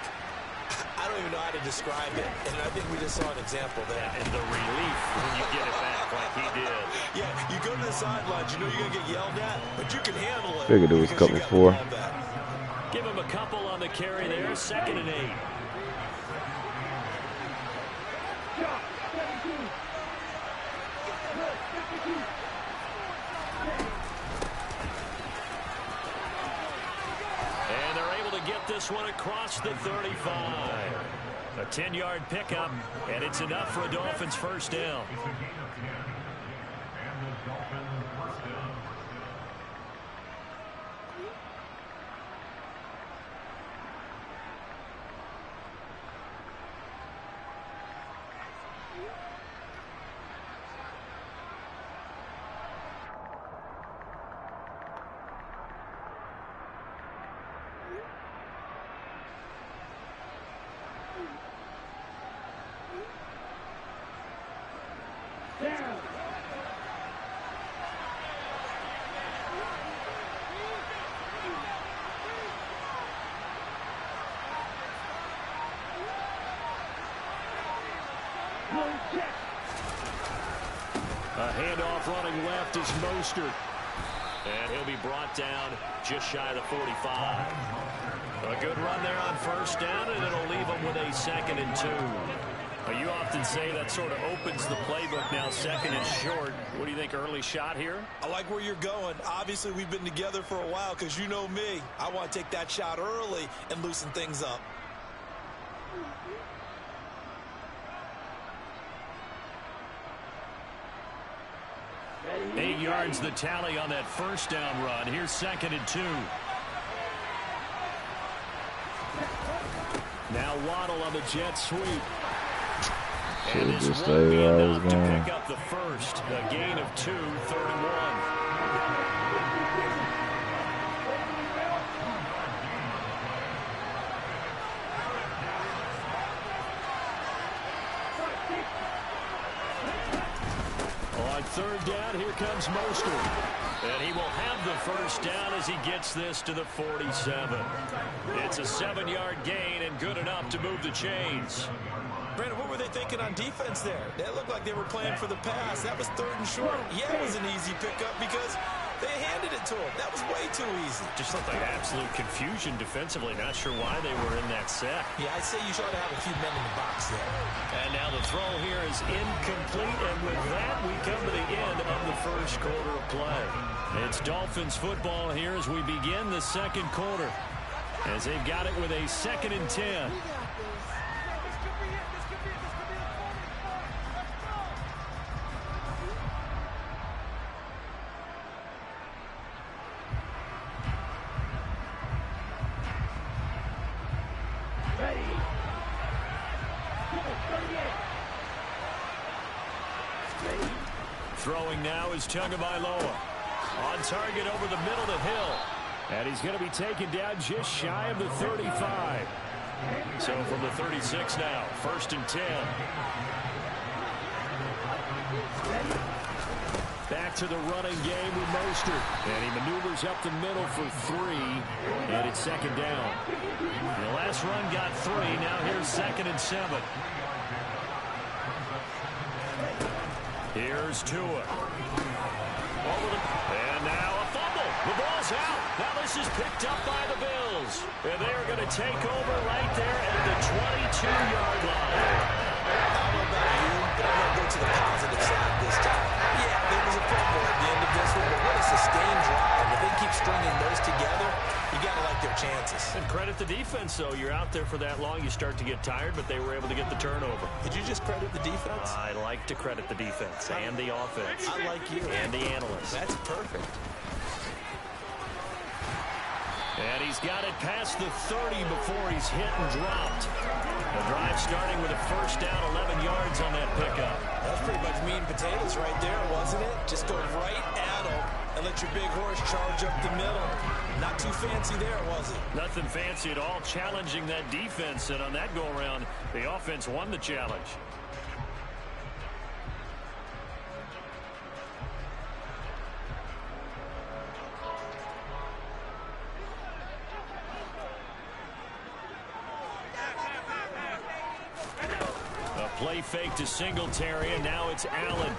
I don't even know how to describe it. And I think we just saw an example there. And the relief when you get it back like he did. Yeah, you go to the sidelines, you know you're going to get yelled at, but you can handle it. Figured it was a couple 4. Give him a couple on the carry there. Second and 8. And they're able to get this one across the 35. A 10-yard pickup, and it's enough for a Dolphins first down. A handoff running left is Mostert. And he'll be brought down just shy of the 45. A good run there on first down, and it'll leave them with a 2nd and 2. Well, you often say that sort of opens the playbook now, 2nd and short. What do you think, early shot here? I like where you're going. Obviously, we've been together for a while because you know me. I want to take that shot early and loosen things up. Eight yards the tally on that first down run. Here's 2nd and 2. Now Waddle on the jet sweep. And this just won't be stay where I was enough to going. pick up the first. A gain of 2, 3rd and 1. On 3rd down, here comes Mostert. And he will have the first down as he gets this to the 47. It's a 7-yard gain and good enough to move the chains. Brandon, what were they thinking on defense there? That looked like they were playing for the pass. That was 3rd and short. Yeah, it was an easy pickup because they handed it to him. That was way too easy. Just looked like absolute confusion defensively. Not sure why they were in that set. Yeah, I'd say you should have a few men in the box there. And now the throw here is incomplete. And with that, we come to the end of the first quarter of play. It's Dolphins football here as we begin the 2nd quarter. As they've got it with a 2nd and 10. Throwing now is Tagovailoa. On target over the middle to Hill. And he's going to be taken down just shy of the 35. So from the 36 now, 1st and 10. Back to the running game with Mostert. And he maneuvers up the middle for 3. And it's 2nd down. The last run got 3. Now here's 2nd and 7. Here's Tua. And now a fumble. The ball's out. Now this is picked up by the Bills. And they're going to take over right there at the 22-yard line. I don't know about you, but I'm going to go to the positive side this time. Yeah, there was a fumble at the end of this one, but what a sustained drive. If they keep stringing those together, you got to like their chances. And credit the defense, though. You're out there for that long, you start to get tired, but they were able to get the turnover. Did you just credit the defense? I like to credit the defense and the offense. I like you. And the analysts. That's perfect. And he's got it past the 30 before he's hit and dropped. The drive starting with a first down, 11 yards on that pickup. That's pretty much meat and potatoes right there, wasn't it? Just go right at him and let your big horse charge up the middle. Not too fancy there, was it? Nothing fancy at all, challenging that defense. And on that go-around, the offense won the challenge. Play fake to Singletary, and now it's Allen.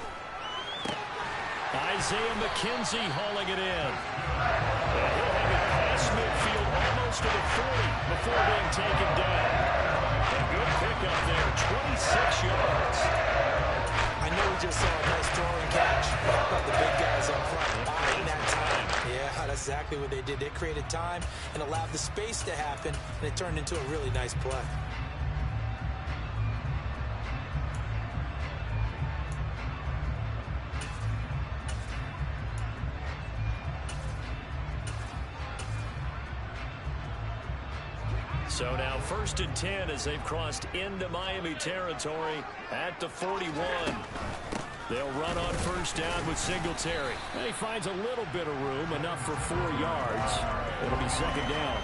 Isaiah McKenzie hauling it in. And he'll have it past midfield almost to the 40 before being taken down. A good pickup there, 26 yards. I know we just saw a nice throwing catch. How about the big guys up front buying that time? Yeah, that's exactly what they did. They created time and allowed the space to happen, and it turned into a really nice play. So now 1st and 10 as they've crossed into Miami territory at the 41. They'll run on first down with Singletary. And he finds a little bit of room, enough for 4 yards. It'll be 2nd down.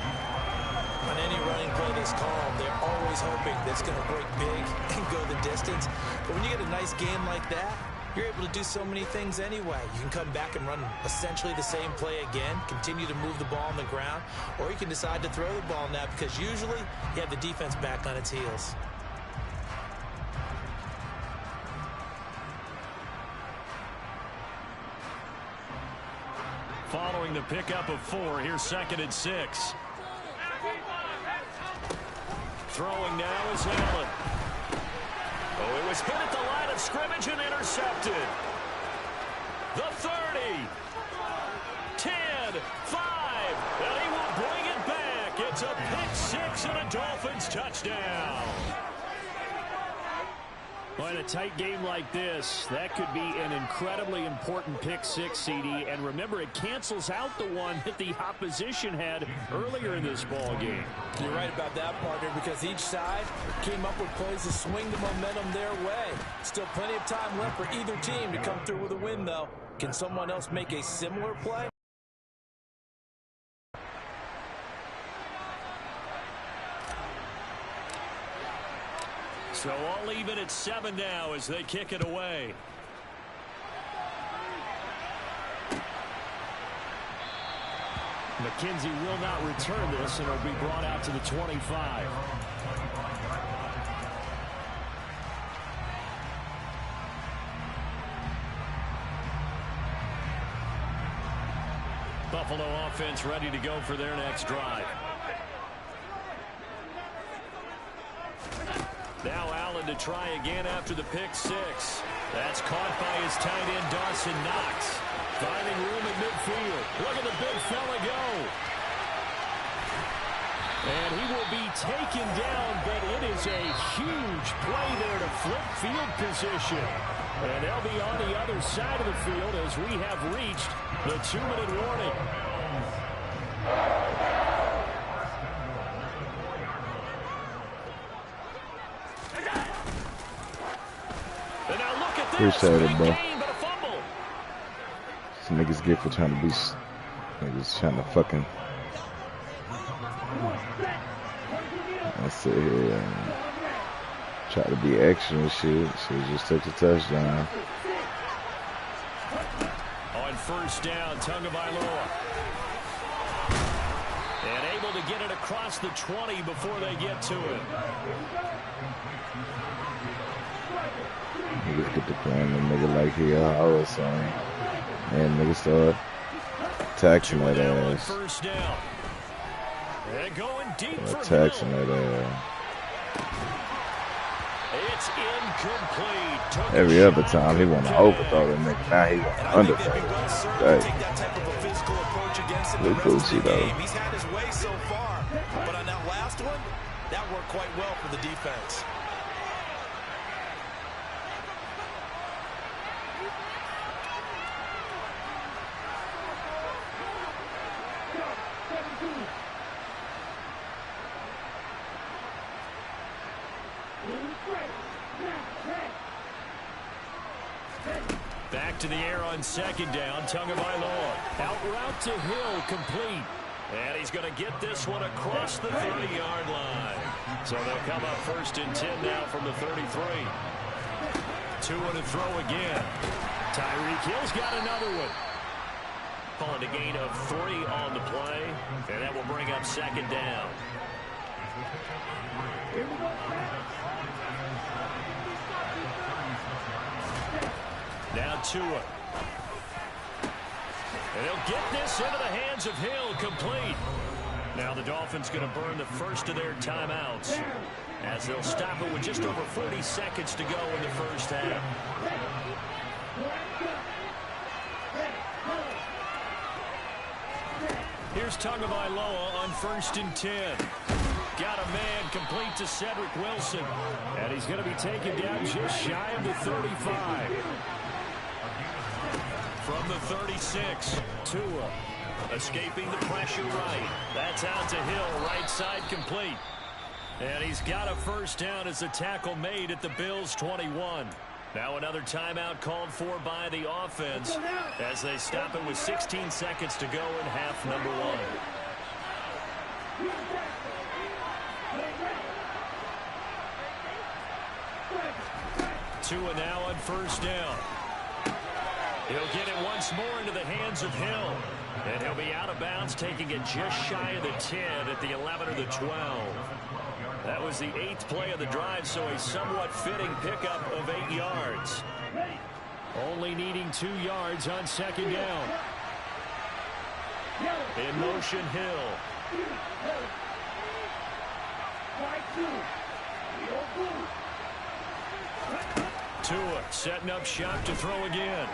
On any running play that's called, they're always hoping that's going to break big and go the distance. But when you get a nice game like that, you're able to do so many things anyway. You can come back and run essentially the same play again, continue to move the ball on the ground, or you can decide to throw the ball now because usually you have the defense back on its heels. Following the pickup of 4, here's 2nd and 6. Throwing now is Allen. Oh, it was hit at the line of scrimmage and intercepted. The 30, 10, 5, and he will bring it back. It's a pick 6 and a Dolphins touchdown. Well, in a tight game like this, that could be an incredibly important pick 6, CD. And remember, it cancels out the one that the opposition had earlier in this ball game. You're right about that, partner, because each side came up with plays to swing the momentum their way. Still plenty of time left for either team to come through with a win, though. Can someone else make a similar play? So all even at 7 now as they kick it away. McKenzie will not return this, and it'll be brought out to the 25. Buffalo offense ready to go for their next drive. Now Allen to try again after the pick 6. That's caught by his tight end, Dawson Knox. Finding room at midfield. Look at the big fella go. And he will be taken down, but it is a huge play there to flip field position. And they'll be on the other side of the field as we have reached the 2-minute warning. Appreciate it, bro. Some niggas get for trying to be niggas trying to fucking sit here and try to be extra and shit. She just took the touchdown. On 1st down, Tagovailoa. And able to get it across the 20 before they get to it. Niggas get to playing the nigga like he a hoe or something. And niggas start taxing that ass. 1st down. And going deep for taxing that ass. It's incomplete. Every other time he want to overthrow the nigga. Now he want to underthrow. Hey. Look Gucci though. He's had his way so far, but on that last one, that worked quite well for the defense. Back to the air on 2nd down. Tagovailoa. Out route to Hill, complete. And he's going to get this one across the 30-yard line. So they'll come up 1st and 10 now from the 33. 2 to throw again. Tyreek Hill's got another one. Calling a gain of 3 on the play. And that will bring up 2nd down. Now Tua. And he'll get this into the hands of Hill, complete. Now the Dolphins going to burn the first of their timeouts as they'll stop it with just over 40 seconds to go in the 1st half. Here's Tagovailoa on 1st and 10. Got a man complete to Cedric Wilson. And he's going to be taken down just shy of the 35. From the 36, Tua escaping the pressure right. That's out to Hill, right side complete. And he's got a 1st down as the tackle made at the Bills' 21. Now another timeout called for by the offense as they stop it with 16 seconds to go in half number 1. Tua now on 1st down. He'll get it once more into the hands of Hill. And he'll be out of bounds, taking it just shy of the 10 at the 11 or the 12. That was the 8th play of the drive, so a somewhat fitting pickup of 8 yards. Only needing 2 yards on 2nd down. In motion, Hill. Tua setting up shot to throw again.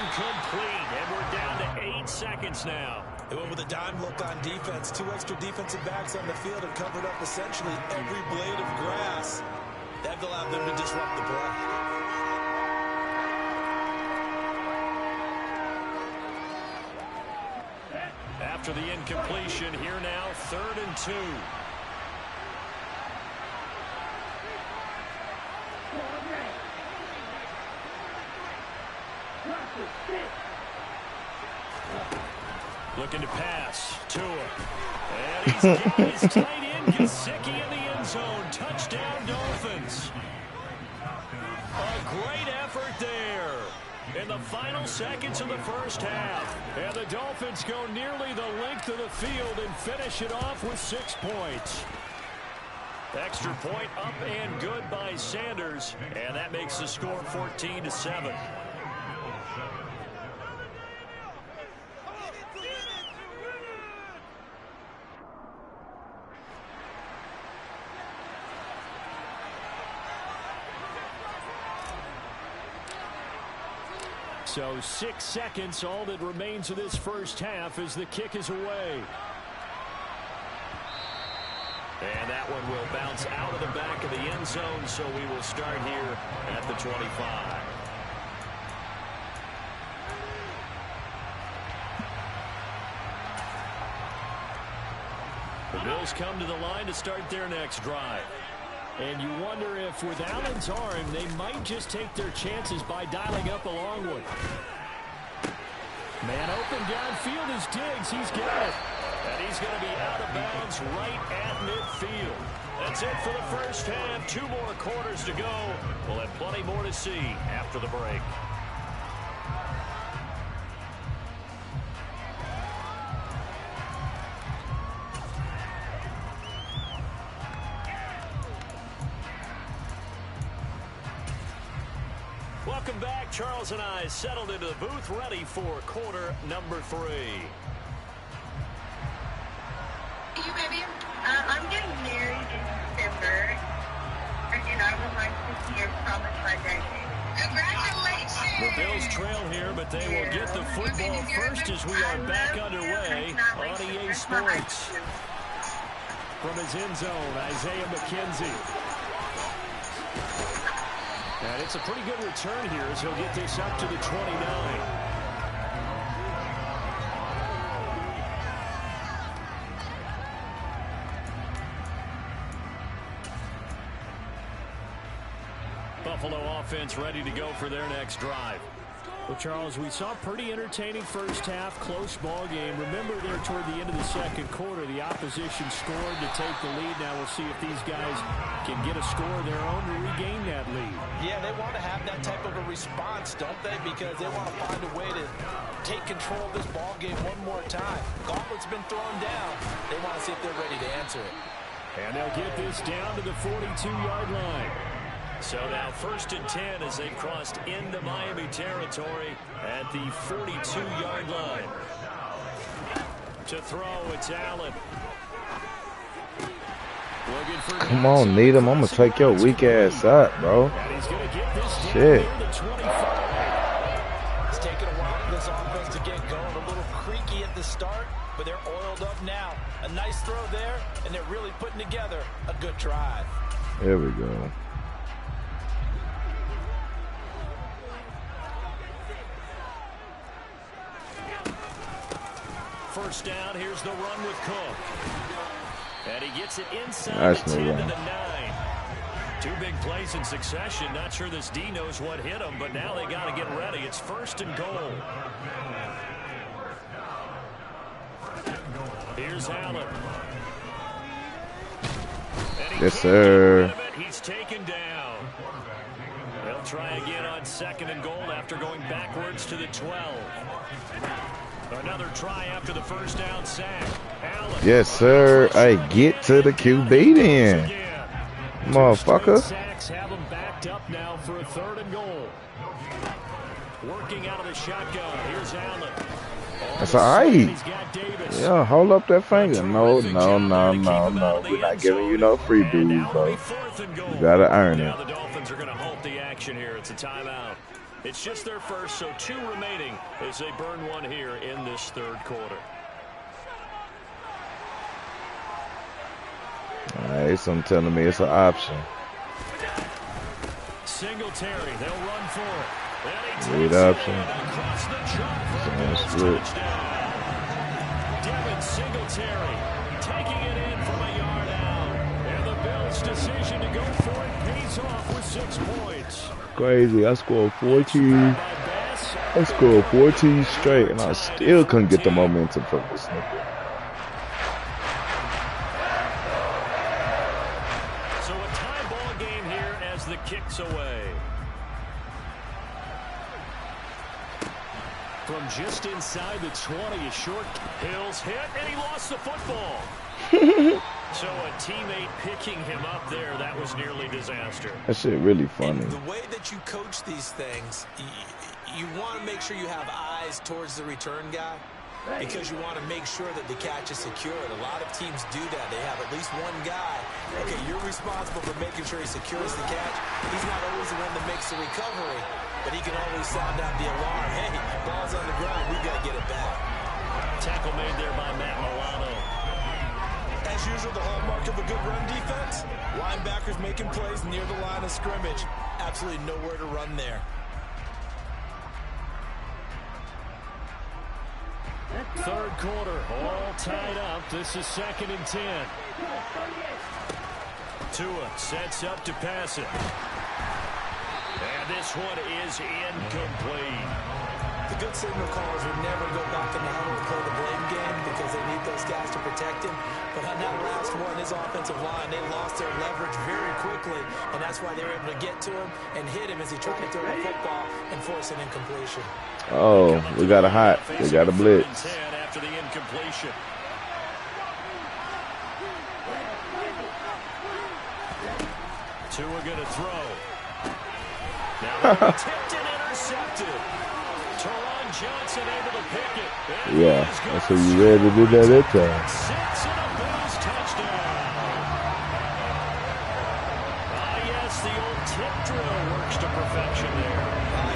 Incomplete, and we're down to 8 seconds now. They went with a dime look on defense. 2 extra defensive backs on the field and covered up essentially every blade of grass. That allowed them to disrupt the play. After the incompletion, here now, 3rd and 2. Looking to pass. Tua. And he's getting his tight end, Gesicki in the end zone. Touchdown, Dolphins. A great effort there in the final seconds of the first half. And the Dolphins go nearly the length of the field and finish it off with 6 points. Extra point up and good by Sanders. And that makes the score 14-7. So 6 seconds, all that remains of this first half as the kick is away. And that one will bounce out of the back of the end zone, so we will start here at the 25. The Bills come to the line to start their next drive. And you wonder if with Allen's arm, they might just take their chances by dialing up a long one. Man open downfield is Diggs. He's got it. And he's going to be out of bounds right at midfield. That's it for the first half. 2 more quarters to go. We'll have plenty more to see after the break. Welcome back. Charles and I settled into the booth, ready for quarter number 3. You, baby? I'm getting married in December, and I would like to hear promise my daddy. Congratulations! The Bills trail here, but they will get the football first as we are back underway on EA Sports. From his end zone, Isaiah McKenzie. And it's a pretty good return here as he'll get this up to the 29. Buffalo offense ready to go for their next drive. Well, Charles, we saw a pretty entertaining first half, close ball game. Remember there toward the end of the second quarter, the opposition scored to take the lead. Now we'll see if these guys can get a score of their own to regain that lead. Yeah, they want to have that type of a response, don't they? Because they want to find a way to take control of this ball game one more time. Gauntlet's been thrown down. They want to see if they're ready to answer it. And they'll get this down to the 42-yard line. So now 1st and 10 as they've crossed into Miami territory at the 42-yard line. To throw, it's Allen. Come on, Needham. I'm going to take your weak ass out, bro. Shit. It's taken a while for this offense to get going. A little creaky at the start, but they're oiled up now. A nice throw there, and they're really putting together a good drive. There we go. First down, here's the run with Cook. And he gets it inside the 10 to the 9. 2 big plays in succession. Not sure this D knows what hit him, but now they got to get ready. It's 1st and goal. Here's Allen. Yes, sir. He's taken down. They'll try again on 2nd and goal after going backwards to the 12. Another try after the first down sack. Allen. Yes, sir. I get to the QB then. Motherfucker. Sacks have them backed up now for a 3rd and goal. Working out of the shotgun. Here's Allen. That's all right. Yeah, hold up that finger. No. We're not giving you no freebies, bro. You gotta earn it. The Dolphins are going to halt the action here. It's a timeout. It's just their first, so 2 remaining as they burn one here in this third quarter. All right, something telling me it's an option. Singletary, they'll run for it. Read option. Split. Devin Singletary taking it in from a yard out. And the Bills' decision to go for it pays off with 6 points. Crazy. I scored 14. I scored 14 straight, and I still couldn't get the momentum from this nigga. So a tie ball game here as the kick's away. From just inside the 20, a short Hills hit, and he lost the football. So a teammate picking him up there, that was nearly disaster. That shit really funny. And the way that you coach these things, you want to make sure you have eyes towards the return guy because you want to make sure that the catch is secured. A lot of teams do that. They have at least one guy. Okay, you're responsible for making sure he secures the catch. He's not always the one that makes the recovery, but he can always sound out the alarm. Hey, ball's on the ground. We've got to get it back. Tackle made there by Matt Milano. As usual, the hallmark of a good run defense, linebackers making plays near the line of scrimmage. Absolutely nowhere to run there. Third quarter, all tied up. This is 2nd and 10. Tua sets up to pass it. And this one is incomplete. The good signal callers would never go back in the huddle to play the blame game because they need those guys to protect him. But on that last one, his offensive line, they lost their leverage very quickly, and that's why they were able to get to him and hit him as he tried to throw the football and force an incompletion. Oh, we got a hot. We got a blitz. After the incompletion. Tua gonna throw. Now tipped and intercepted. Teron Johnson able to pick it. Yeah, that's what you ready to do that time. 6 and a Bills touchdown. Yes, the old tip drill works to perfection there.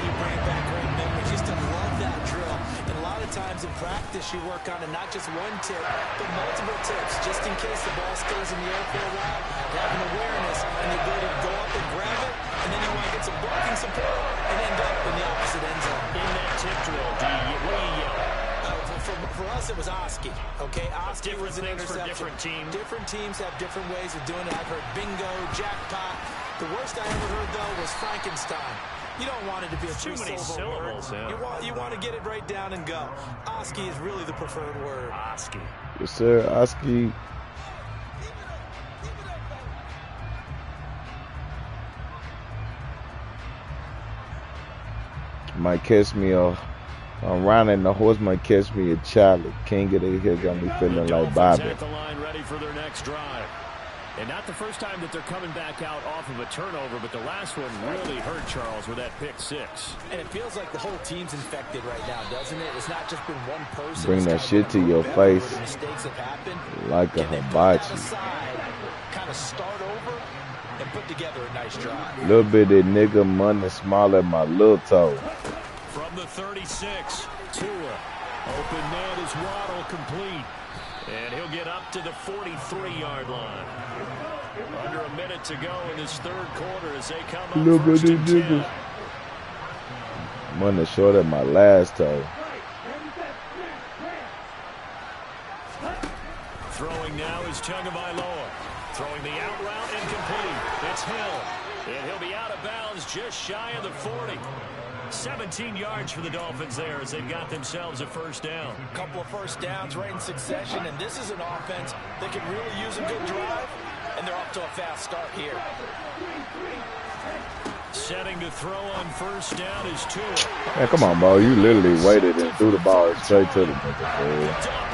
You bring back great memories. Used to love that drill. And a lot of times in practice, you work on it, not just one tip, but multiple tips, just in case the ball stays in the air for a while. Having awareness and the ability to go up and grab it, and then you want to get some blocking support and end up in the opposite end zone. In that tip drill, what do you yell? For us, it was Oski. Okay, Oski was an things interception. for different teams. Different teams have different ways of doing it. I've heard bingo, jackpot. The worst I ever heard, though, was Frankenstein. You don't want it to be a too many syllables. Yeah. You want to get it right down and go. Oski is really the preferred word. Oski. Yes, sir. Oski. Might catch me I'm running. The horse might catch me a Charlie. Can't get it here. Got me feeling like Bobby. At the line, ready for their next drive. And not the first time that they're coming back out off of a turnover, but the last one really hurt Charles with that pick 6. And it feels like the whole team's infected right now, doesn't it? It's not just been one person. Bring that shit to your face mistakes have happened. like a hibachi. Kind of start over and put together a nice drive. Little bit of nigga money smaller than my little toe. From the 36, Tua. Open man is Waddle, complete. And he'll get up to the 43-yard line. Under a minute to go in this third quarter as they come up first and 10. Money short at my last toe. Throwing now is Tagovailoa. Throwing the out route incomplete. It's Hill. And he'll be out of bounds just shy of the 40. 17 yards for the Dolphins there as they've got themselves a first down. A couple of first downs right in succession, and this is an offense that can really use a good drive, and they're off to a fast start here. Setting to throw on first down is Tua. Man, come on, bro. You literally waited and threw the ball straight to the nigga.